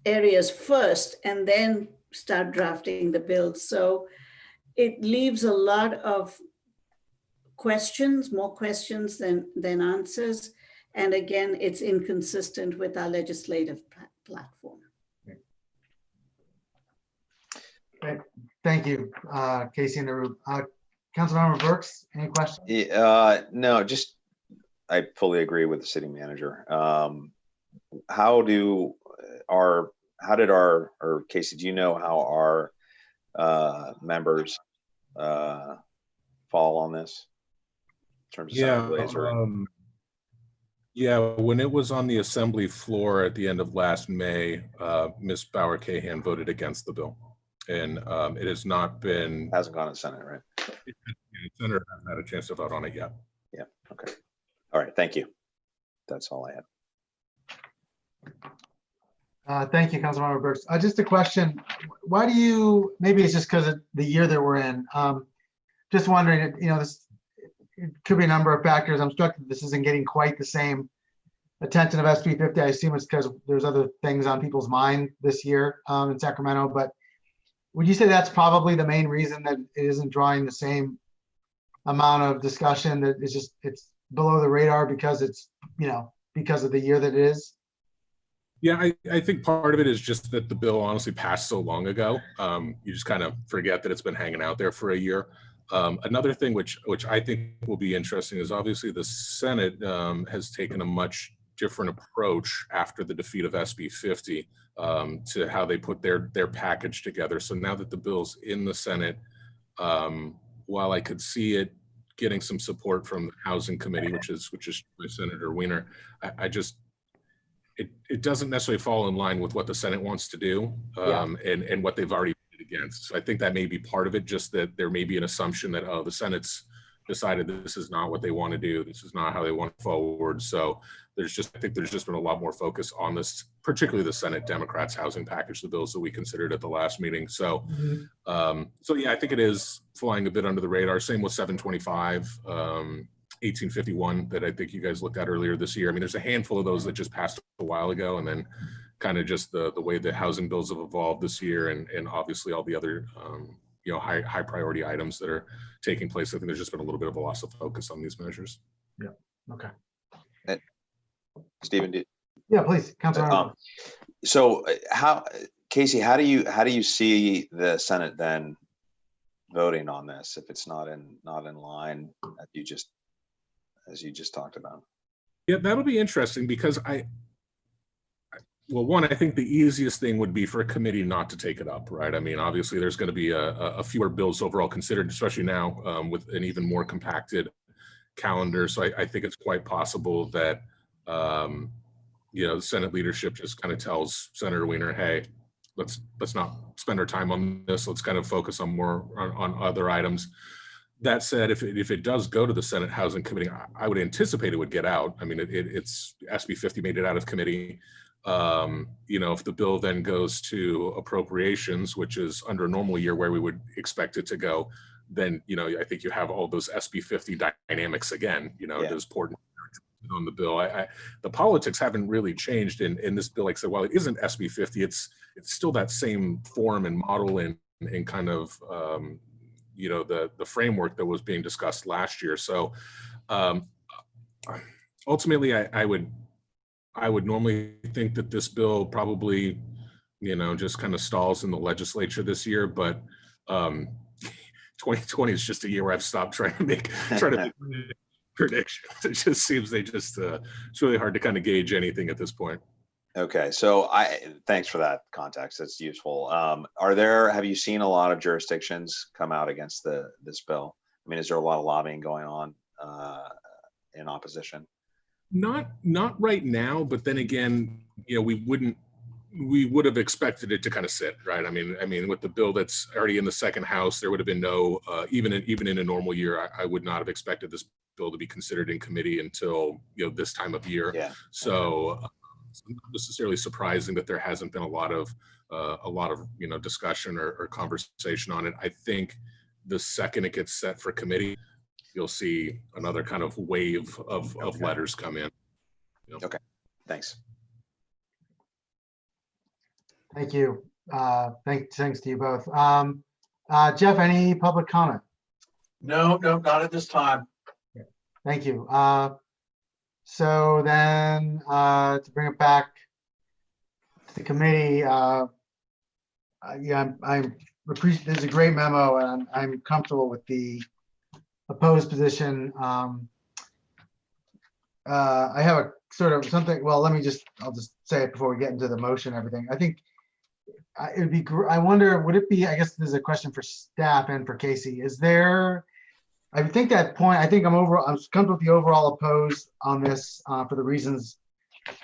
[SPEAKER 5] areas first and then start drafting the bills. So it leaves a lot of questions, more questions than answers. And again, it's inconsistent with our legislative platform.
[SPEAKER 2] Great. Thank you, Casey and Arup. Councilmember Burks, any questions?
[SPEAKER 3] No, just, I fully agree with the city manager. How did our, or Casey, do you know how our members fall on this in terms of Senate Blazer?
[SPEAKER 4] Yeah, when it was on the assembly floor at the end of last May, Ms. Bauer-Cahan voted against the bill. And it has not been.
[SPEAKER 3] Hasn't gone to the Senate, right?
[SPEAKER 4] The Senator hasn't had a chance to vote on it yet.
[SPEAKER 3] Yeah, okay. All right, thank you. That's all I had.
[SPEAKER 2] Thank you, Councilmember Burks. Just a question. Why do you, maybe it's just because of the year that we're in. Just wondering, this, it could be a number of factors. I'm struck that this isn't getting quite the same attention of SB 50. I assume it's because there's other things on people's mind this year in Sacramento, but would you say that's probably the main reason that it isn't drawing the same amount of discussion, that it's below the radar because it's, because of the year that it is?
[SPEAKER 4] Yeah, I think part of it is just that the bill honestly passed so long ago. You just kind of forget that it's been hanging out there for a year. Another thing which I think will be interesting is obviously the Senate has taken a much different approach after the defeat of SB 50 to how they put their package together. So now that the bill's in the Senate, while I could see it getting some support from the Housing Committee, which is Senator Wiener, it doesn't necessarily fall in line with what the Senate wants to do and what they've already voted against. So I think that may be part of it, just that there may be an assumption that, the Senate's decided this is not what they want to do. This is not how they want to forward. So I think there's just been a lot more focus on this, particularly the Senate Democrats housing package, the bills that we considered at the last meeting. So, so yeah, I think it is flying a bit under the radar. Same with 725, 1851 that I think you guys looked at earlier this year. I mean, there's a handful of those that just passed a while ago, and then kind of just the way the housing bills have evolved this year, and obviously all the other high priority items that are taking place. I think there's just been a little bit of a loss of focus on these measures.
[SPEAKER 2] Yeah. Okay.
[SPEAKER 3] Stephen,
[SPEAKER 2] yeah, please, Councilor.
[SPEAKER 3] So Casey, how do you see the Senate then voting on this if it's not in line as you just talked about?
[SPEAKER 4] Yeah, that'll be interesting because well, one, I think the easiest thing would be for a committee not to take it up, right? I mean, obviously there's going to be a fewer bills overall considered, especially now with an even more compacted calendar. So I think it's quite possible that, the Senate leadership just kind of tells Senator Wiener, hey, let's not spend our time on this. Let's kind of focus on more on other items. That said, if it does go to the Senate Housing Committee, I would anticipate it would get out. I mean, it's SB 50 made it out of committee. If the bill then goes to appropriations, which is under a normal year where we would expect it to go, then, I think you have all those SB 50 dynamics again, those important on the bill. The politics haven't really changed in this bill. Like I said, while it isn't SB 50, it's still that same form and model and kind of, the framework that was being discussed last year. So ultimately, I would normally think that this bill probably, just kind of stalls in the legislature this year, but 2020 is just a year where I've stopped trying to make predictions. It just seems it's really hard to kind of gauge anything at this point.
[SPEAKER 3] Okay, so thanks for that context. That's useful. Have you seen a lot of jurisdictions come out against this bill? I mean, is there a lot of lobbying going on in opposition?
[SPEAKER 4] Not right now, but then again, we would have expected it to kind of sit, right? I mean, with the bill that's already in the second house, there would have been no, even in a normal year, I would not have expected this bill to be considered in committee until, this time of year.
[SPEAKER 3] Yeah.
[SPEAKER 4] So it's not necessarily surprising that there hasn't been a lot of discussion or conversation on it. I think the second it gets set for committee, you'll see another kind of wave of letters come in.
[SPEAKER 3] Okay, thanks.
[SPEAKER 2] Thank you. Thanks to you both. Jeff, any public comment?
[SPEAKER 1] No, not at this time.
[SPEAKER 2] Thank you. So then to bring it back to the committee, yeah, I appreciate, there's a great memo and I'm comfortable with the opposed position. I have a sort of something, well, I'll just say it before we get into the motion and everything. I think it would be, I wonder, would it be, I guess this is a question for staff and for Casey, is there, I think that point, I think I'm comfortable with the overall opposed on this for the reasons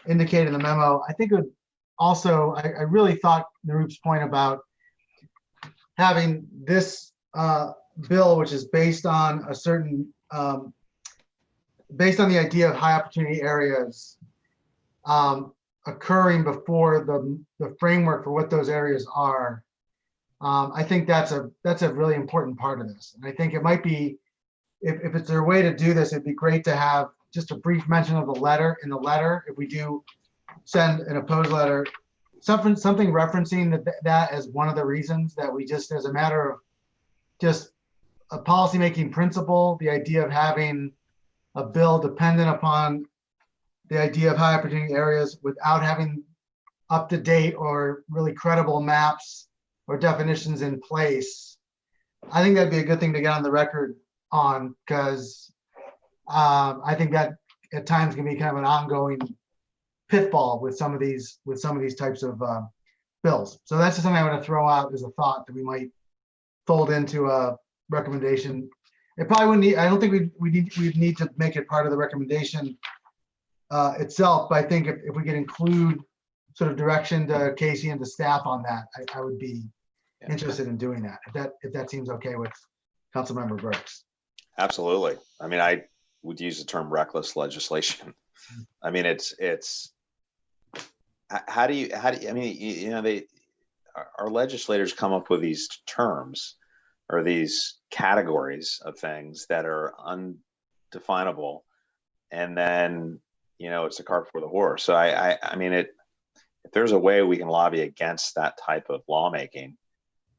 [SPEAKER 2] indicated in the memo. I think it would also, I really thought Naroop's point about having this bill, which is based on a certain, based on the idea of high opportunity areas occurring before the framework for what those areas are. I think that's a really important part of this. And I think it might be, if it's their way to do this, it'd be great to have just a brief mention of the letter in the letter. If we do send an opposed letter, something referencing that as one of the reasons that we just, as a matter of just a policymaking principle, the idea of having a bill dependent upon the idea of high opportunity areas without having up-to-date or really credible maps or definitions in place. I think that'd be a good thing to get on the record on, because I think that at times can be kind of an ongoing pitfall with some of these types of bills. So that's just something I want to throw out as a thought that we might fold into a recommendation. It probably wouldn't need, I don't think we'd need to make it part of the recommendation itself, but I think if we could include sort of direction to Casey and to staff on that, I would be interested in doing that, if that seems okay with Councilmember Burks.
[SPEAKER 3] Absolutely. I mean, I would use the term reckless legislation. I mean, it's how do you, I mean, our legislators come up with these terms or these categories of things that are undefinable, and then, it's a cart before the horse. So I mean, if there's a way we can lobby against that type of lawmaking,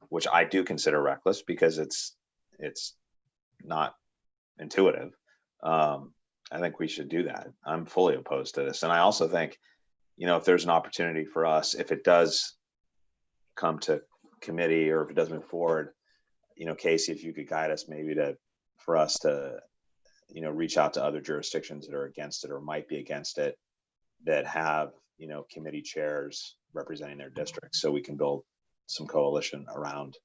[SPEAKER 3] which I do consider reckless because it's not intuitive, I think we should do that. I'm fully opposed to this. And I also think, if there's an opportunity for us, if it does come to committee or if it does move forward, Casey, if you could guide us maybe for us to, reach out to other jurisdictions that are against it or might be against it, that have, committee chairs representing their districts, so we can build some coalition around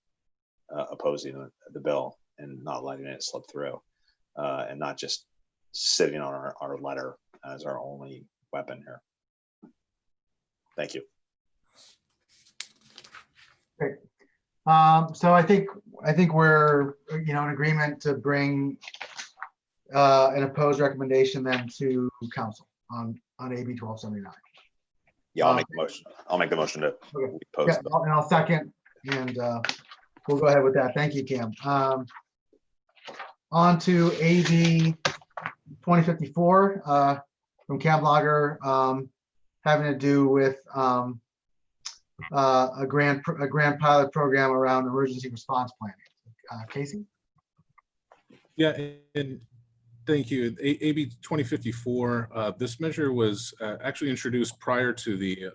[SPEAKER 3] opposing the bill and not letting it slip through, and not just sitting on our letter as our only weapon here. Thank you.
[SPEAKER 2] Great. So I think we're in agreement to bring an opposed recommendation then to council on AB 1279.
[SPEAKER 3] Yeah, I'll make the motion. I'll make the motion to
[SPEAKER 2] Okay.
[SPEAKER 3] oppose
[SPEAKER 2] Yeah,
[SPEAKER 3] the bill.
[SPEAKER 2] and I'll second, and we'll go ahead with that. Thank you, Cam. On to AB 2054 from Cam Blogger, having to do with a grant pilot program around emergency response planning. Casey?
[SPEAKER 4] Yeah, and thank you. AB 2054. This measure was actually introduced prior to the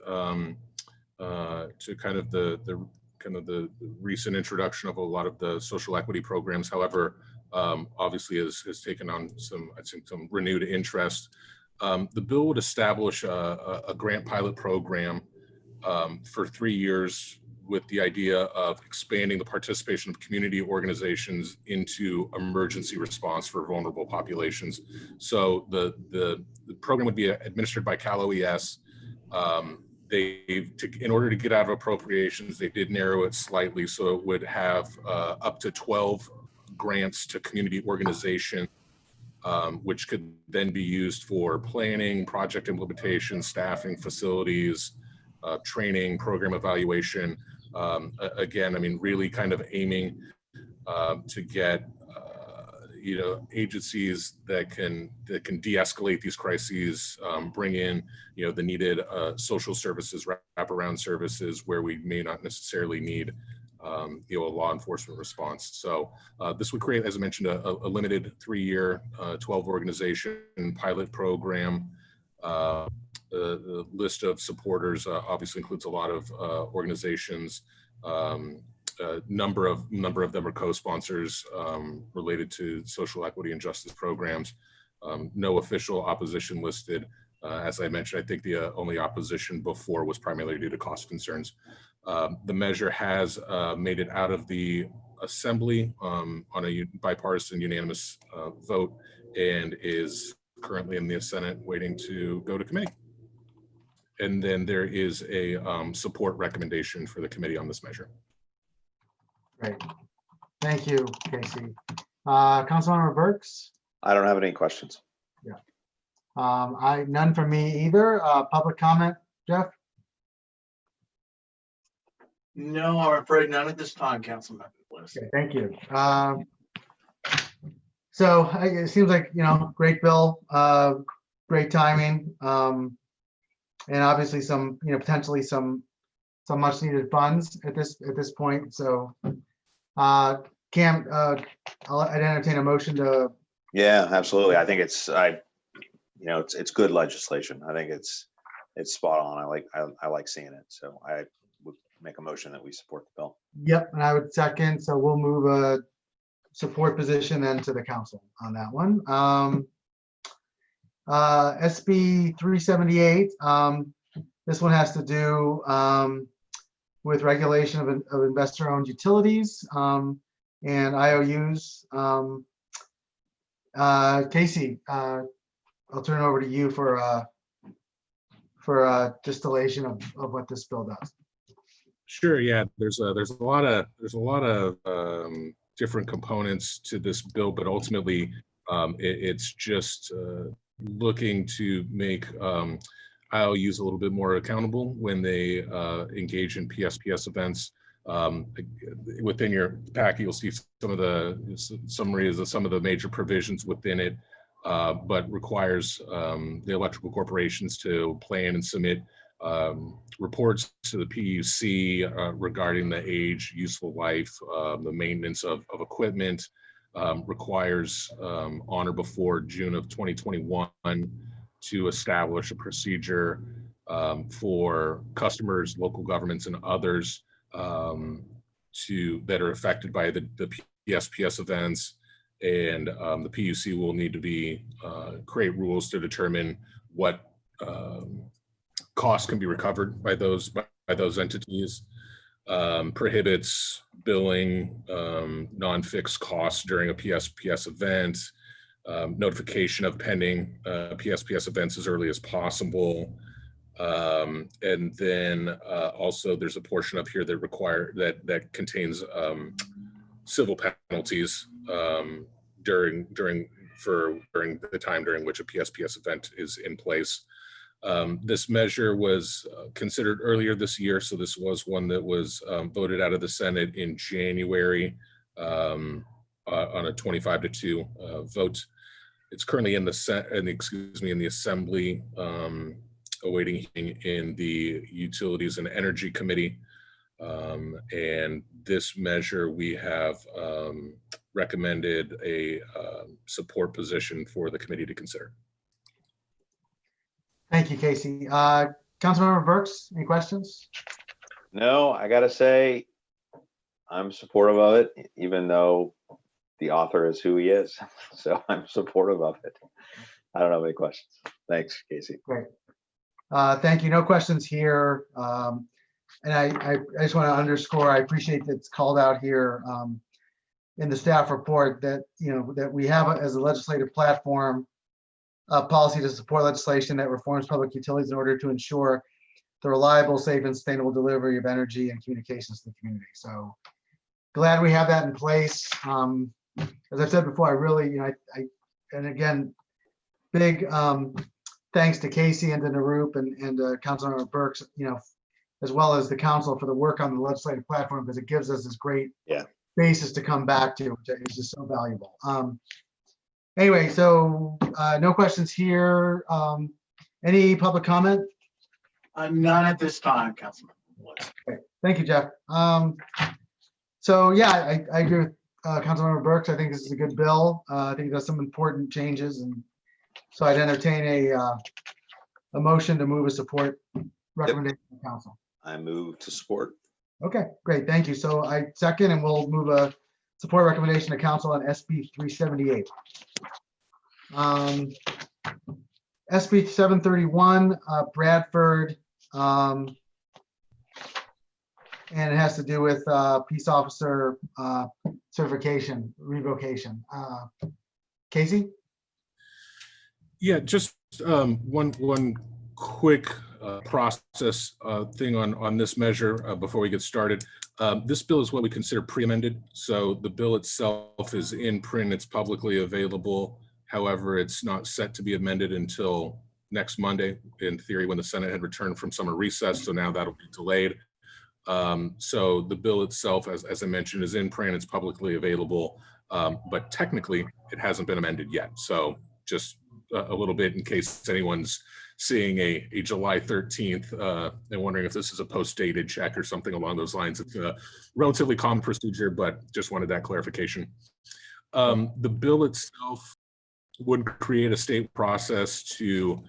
[SPEAKER 4] to kind of the kind of the recent introduction of a lot of the social equity programs. However, obviously has taken on some, I think, some renewed interest. The bill would establish a grant pilot program for 3 years with the idea of expanding the participation of community organizations into emergency response for vulnerable populations. So the program would be administered by Cal OES. In order to get out of appropriations, they did narrow it slightly, so it would have up to 12 grants to community organizations, which could then be used for planning, project implementation, staffing, facilities, training, program evaluation. Again, I mean, really kind of aiming to get agencies that can de-escalate these crises, bring in the needed social services, wraparound services where we may not necessarily need a law enforcement response. So this would create, as I mentioned, a limited 3-year, 12 organization pilot program. The list of supporters obviously includes a lot of organizations. A number of them are co-sponsors related to social equity and justice programs. No official opposition listed. As I mentioned, I think the only opposition before was primarily due to cost concerns. The measure has made it out of the Assembly on a bipartisan unanimous vote and is currently in the Senate waiting to go to committee. And then there is a support recommendation for the committee on this measure.
[SPEAKER 2] Great. Thank you, Casey. Councilmember Burks?
[SPEAKER 3] I don't have any questions.
[SPEAKER 2] None from me either. Public comment, Jeff?
[SPEAKER 1] No, I'm afraid none at this time, Councilmember Bliss.
[SPEAKER 2] Okay, thank you. So it seems like, great bill, great timing, and obviously some, potentially some much needed funds at this point. So Cam, I'd entertain a motion to.
[SPEAKER 3] Yeah, absolutely. I think it's good legislation. I think it's spot on. I like seeing it. So I would make a motion that we support the bill.
[SPEAKER 2] Yep, and I would second. So we'll move a support position then to the council on that one. SB 378. This one has to do with regulation of investor-owned utilities and IOUs. Casey, I'll turn it over to you for a distillation of what this bill does.
[SPEAKER 4] Sure. Yeah. There's a lot of different components to this bill, but ultimately, it's just looking to make IOUs a little bit more accountable when they engage in PSPS events. Within your packet, you'll see some of the summaries of some of the major provisions within it, but requires the electrical corporations to plan and submit reports to the PUC regarding the age, useful life, the maintenance of equipment, requires on or before June of 2021 to establish a procedure for customers, local governments, and others that are affected by the PSPS events. And the PUC will need to create rules to determine what costs can be recovered by those entities. Prohibits billing non-fixed costs during a PSPS event. Notification of pending PSPS events as early as possible. And then also there's a portion up here that contains civil penalties during the time during which a PSPS event is in place. This measure was considered earlier this year, so this was one that was voted out of the Senate in January on a 25-2 vote. It's currently in the Assembly, awaiting in the Utilities and Energy Committee. And this measure, we have recommended a support position for the committee to consider.
[SPEAKER 2] Thank you, Casey. Councilmember Burks, any questions?
[SPEAKER 3] No, I gotta say, I'm supportive of it, even though the author is who he is. So I'm supportive of it. I don't have any questions. Thanks, Casey.
[SPEAKER 2] Great. Thank you. No questions here. And I just want to underscore, I appreciate that it's called out here in the staff report that, that we have as a legislative platform, a policy to support legislation that reforms public utilities in order to ensure the reliable, safe, and sustainable delivery of energy and communications to the community. So glad we have that in place. As I've said before, I really, and again, big thanks to Casey and to Narup and Councilmember Burks, as well as the council for the work on the legislative platform, because it gives us this great basis to come back to, which is just so valuable. Anyway, so no questions here. Any public comment?
[SPEAKER 1] None at this time, Councilman Bliss.
[SPEAKER 2] Okay. Thank you, Jeff. So yeah, I agree with Councilmember Burks. I think this is a good bill. I think it does some important changes, and so I'd entertain a motion to move a support recommendation to council.
[SPEAKER 3] I move to support.
[SPEAKER 2] Okay, great, thank you. So I second, and we'll move a support recommendation to council on SB 378. SB 731, Bradford, and it has to do with peace officer certification, revocation. Casey?
[SPEAKER 4] Yeah, just one quick process thing on this measure before we get started. This bill is what we consider pre-amended. So the bill itself is in print, it's publicly available. However, it's not set to be amended until next Monday, in theory, when the Senate had returned from summer recess. So now that'll be delayed. So the bill itself, as I mentioned, is in print, it's publicly available, but technically it hasn't been amended yet. So just a little bit in case anyone's seeing a July 13th and wondering if this is a post-dated check or something along those lines. It's a relatively common procedure, but just wanted that clarification. The bill itself would create a state process to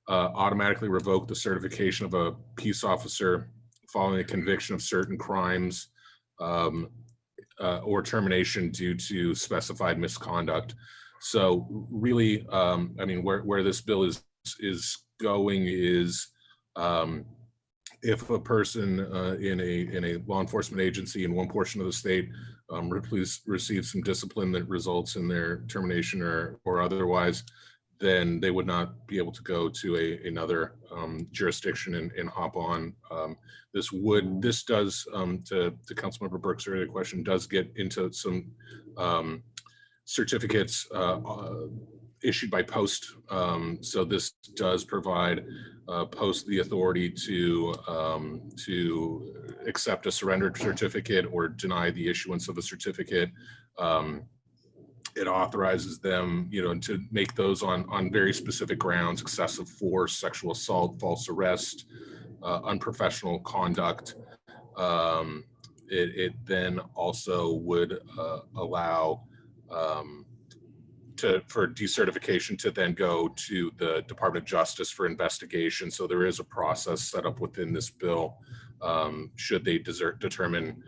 [SPEAKER 4] automatically revoke the certification of a peace officer following a conviction of certain crimes or termination due to specified misconduct. So really, I mean, where this bill is going is if a person in a law enforcement agency in one portion of the state receives some discipline that results in their termination or otherwise, then they would not be able to go to another jurisdiction and hop on. This does, to Councilmember Burke's earlier question, does get into some certificates issued by post. So this does provide post the authority to accept a surrendered certificate or deny the issuance of a certificate. It authorizes them, to make those on very specific grounds: excessive force, sexual assault, false arrest, unprofessional conduct. It then also would allow for decertification to then go to the Department of Justice for investigation. So there is a process set up within this bill. Should they determine,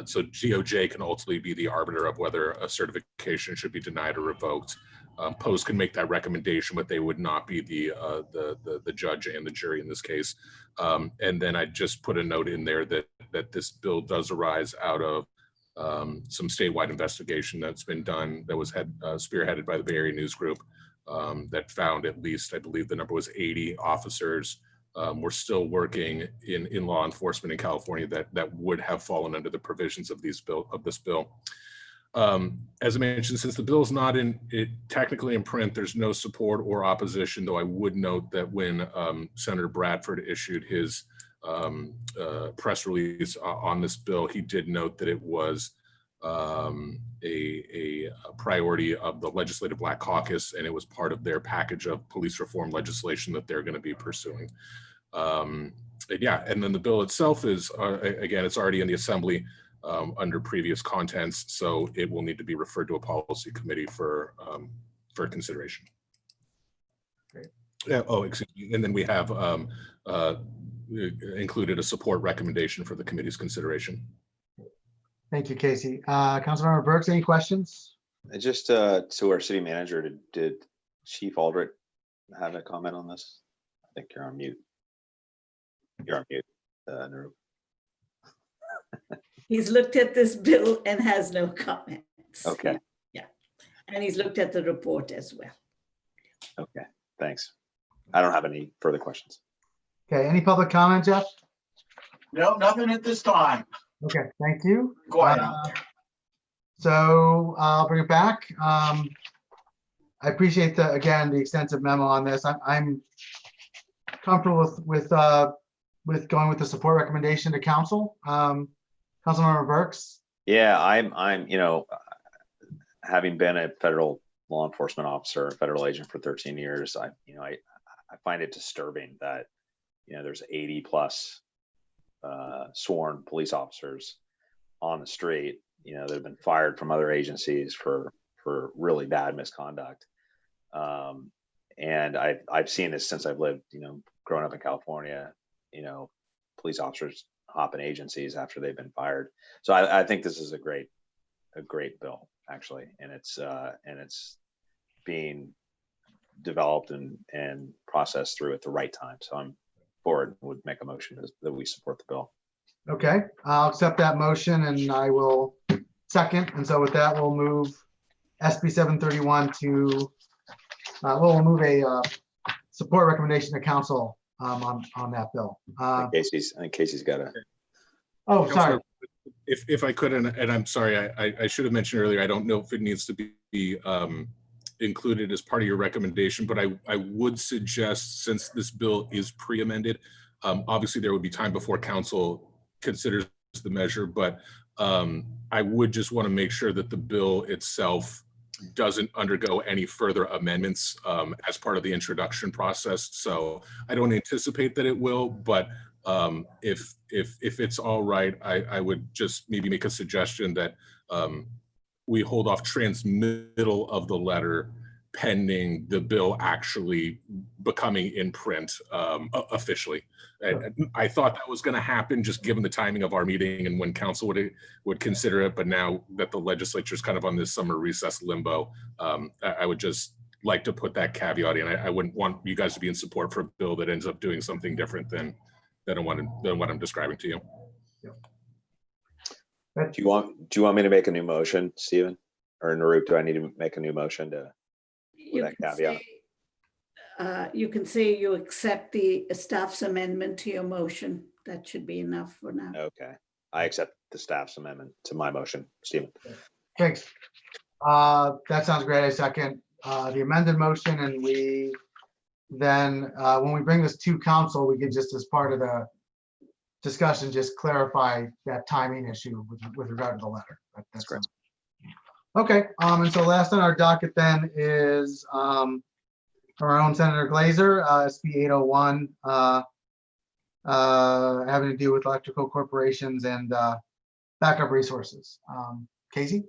[SPEAKER 4] so DOJ can ultimately be the arbiter of whether a certification should be denied or revoked. Post can make that recommendation, but they would not be the judge and the jury in this case. And then I just put a note in there that this bill does arise out of some statewide investigation that's been done, that was spearheaded by the Bay Area News Group, that found at least, I believe the number was 80 officers were still working in law enforcement in California that would have fallen under the provisions of this bill. As I mentioned, since the bill is not technically in print, there's no support or opposition, though I would note that when Senator Bradford issued his press release on this bill, he did note that it was a priority of the Legislative Black Caucus, and it was part of their package of police reform legislation that they're going to be pursuing. Yeah, and then the bill itself is, again, it's already in the Assembly under previous contents, so it will need to be referred to a policy committee for consideration.
[SPEAKER 2] Great.
[SPEAKER 4] Oh, excuse me. And then we have included a support recommendation for the committee's consideration.
[SPEAKER 2] Thank you, Casey. Councilmember Burks, any questions?
[SPEAKER 3] Just to our city manager, did Chief Aldrich have a comment on this? I think you're on mute. You're on mute, Naru.
[SPEAKER 5] He's looked at this bill and has no comments.
[SPEAKER 3] Okay.
[SPEAKER 5] Yeah. And he's looked at the report as well.
[SPEAKER 3] Okay, thanks. I don't have any further questions.
[SPEAKER 2] Okay, any public comment, Jeff?
[SPEAKER 1] No, nothing at this time.
[SPEAKER 2] Okay, thank you.
[SPEAKER 1] Quiet out there.
[SPEAKER 2] So I'll bring it back. I appreciate again, the extensive memo on this. I'm comfortable with going with the support recommendation to council. Councilmember Burks.
[SPEAKER 3] Yeah, I'm, having been a federal law enforcement officer, a federal agent for 13 years, I find it disturbing that, there's 80 plus sworn police officers on the street, that have been fired from other agencies for really bad misconduct. And I've seen this since I've lived, growing up in California, police officers hop in agencies after they've been fired. So I think this is a great bill, actually, and it's being developed and processed through at the right time. So I'm forward, would make a motion that we support the bill.
[SPEAKER 2] Okay, I'll accept that motion and I will second. And so with that, we'll move SB 731 to, we'll move a support recommendation to council on that bill.
[SPEAKER 3] I think Casey's got a.
[SPEAKER 2] Oh, sorry.
[SPEAKER 4] If I could, and I'm sorry, I should have mentioned earlier, I don't know if it needs to be included as part of your recommendation, but I would suggest, since this bill is pre-amended, obviously there would be time before council considers the measure, but I would just want to make sure that the bill itself doesn't undergo any further amendments as part of the introduction process. So I don't anticipate that it will, but if it's all right, I would just maybe make a suggestion that we hold off transmittal of the letter pending the bill actually becoming in print officially. And I thought that was going to happen just given the timing of our meeting and when council would consider it. But now that the legislature is kind of on this summer recess limbo, I would just like to put that caveat in. I wouldn't want you guys to be in support for a bill that ends up doing something different than what I'm describing to you.
[SPEAKER 3] Do you want me to make a new motion, Stephen? Or Narup, do I need to make a new motion to that caveat?
[SPEAKER 5] You can say you accept the staff's amendment to your motion. That should be enough for now.
[SPEAKER 3] Okay, I accept the staff's amendment to my motion, Stephen.
[SPEAKER 2] Thanks. That sounds great. I second the amended motion, and we then, when we bring this to council, we can just, as part of the discussion, just clarify that timing issue with regard to the letter. That's
[SPEAKER 3] great.
[SPEAKER 2] Okay, and so last on our docket then is our own Senator Glazer, SB 801, having to do with electrical corporations and backup resources. Casey?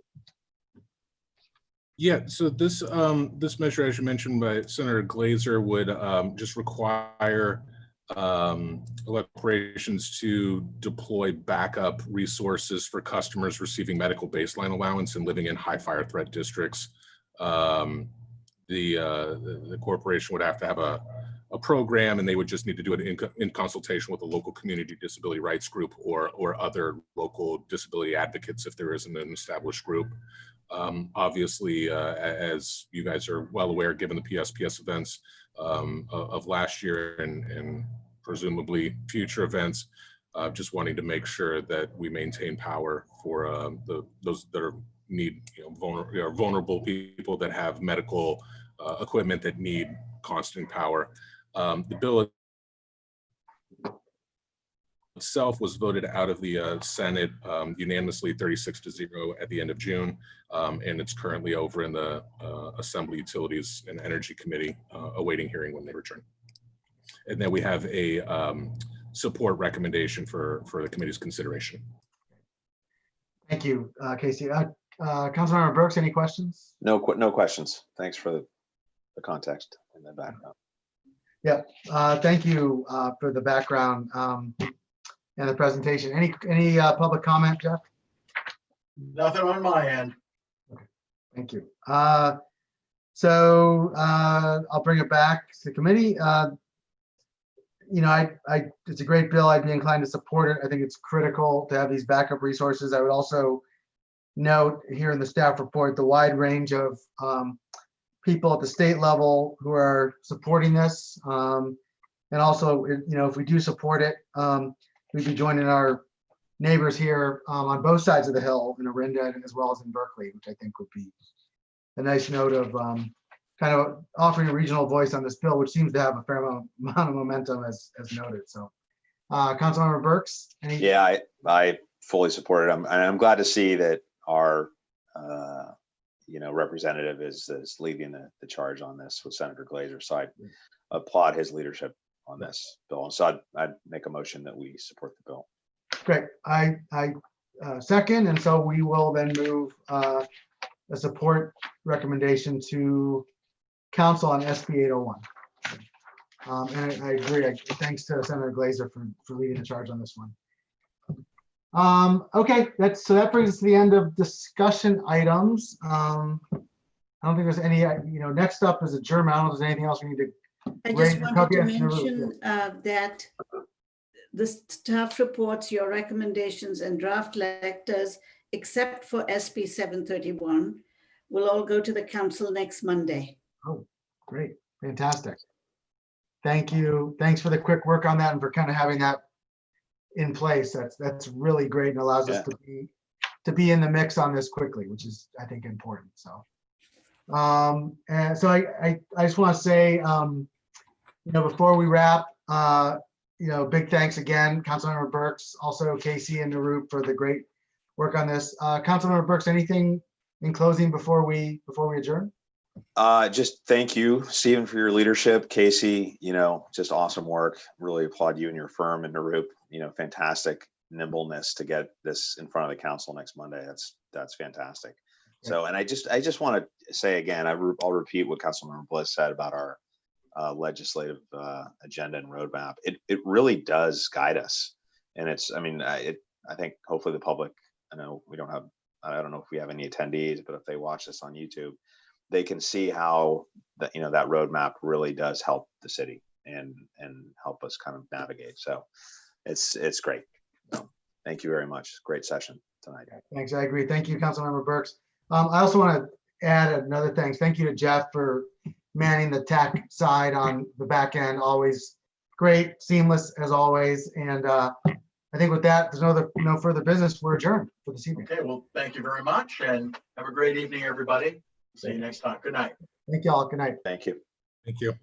[SPEAKER 4] Yeah, so this measure, as you mentioned by Senator Glazer, would just require electric corporations to deploy backup resources for customers receiving medical baseline allowance and living in high fire threat districts. The corporation would have to have a program, and they would just need to do it in consultation with a local community disability rights group or other local disability advocates if there isn't an established group. Obviously, as you guys are well aware, given the PSPS events of last year and presumably future events, just wanting to make sure that we maintain power for those that are vulnerable people that have medical equipment that need constant power. The bill itself was voted out of the Senate unanimously 36-0 at the end of June, and it's currently over in the Assembly Utilities and Energy Committee awaiting hearing when they return. And then we have a support recommendation for the committee's consideration.
[SPEAKER 2] Thank you, Casey. Councilmember Burks, any questions?
[SPEAKER 3] No questions. Thanks for the context and the background.
[SPEAKER 2] Yeah, thank you for the background and the presentation. Any public comment, Jeff?
[SPEAKER 1] Nothing on my end.
[SPEAKER 2] Thank you. I'll bring it back to committee. It's a great bill. I'd be inclined to support it. I think it's critical to have these backup resources. I would also note here in the staff report, the wide range of people at the state level who are supporting this. And also, if we do support it, we'd be joining our neighbors here on both sides of the hill in Orinda as well as in Berkeley, which I think would be a nice note of kind of offering a regional voice on this bill, which seems to have a fair amount of momentum as noted. So, Councilmember Burks.
[SPEAKER 3] Yeah, I fully support it. I'm glad to see that our representative is leading the charge on this with Senator Glazer. So I applaud his leadership on this bill. And so I'd make a motion that we support the bill.
[SPEAKER 2] Great. I second, and so we will then move a support recommendation to council on SB 801. And I agree. Thanks to Senator Glazer for leading the charge on this one. Okay, that brings us to the end of discussion items. I don't think there's any, next up is adjournment. I don't know if there's anything else we need to.
[SPEAKER 5] I just wanted to mention that the staff reports, your recommendations and draft letters, except for SB 731, will all go to the council next Monday.
[SPEAKER 2] Oh, great. Fantastic. Thank you. Thanks for the quick work on that and for kind of having that in place. That's really great and allows us to be in the mix on this quickly, which is, I think, important. So, and so I just want to say, before we wrap, big thanks again, Councilmember Burks, also Casey and Narup for the great work on this. Councilmember Burks, anything in closing before we adjourn?
[SPEAKER 3] Just thank you, Stephen, for your leadership. Casey, just awesome work. Really applaud you and your firm, and Narup, fantastic nimbleness to get this in front of the council next Monday. That's fantastic. So, and I just want to say again, I'll repeat what Councilmember Bliss said about our legislative agenda and roadmap. It really does guide us, and I think hopefully the public. I don't know if we have any attendees, but if they watch this on YouTube, they can see how that roadmap really does help the city and help us kind of navigate. So it's great. So thank you very much. Great session tonight.
[SPEAKER 2] Thanks. I agree. Thank you, Councilmember Burks. I also want to add another thanks. Thank you to Jeff for manning the tech side on the back end. Always great, seamless as always. And I think with that, there's no further business. We're adjourned for this evening.
[SPEAKER 1] Okay, well, thank you very much and have a great evening, everybody. See you next time. Good night.
[SPEAKER 2] Thank you all. Good night.
[SPEAKER 3] Thank you.
[SPEAKER 4] Thank you.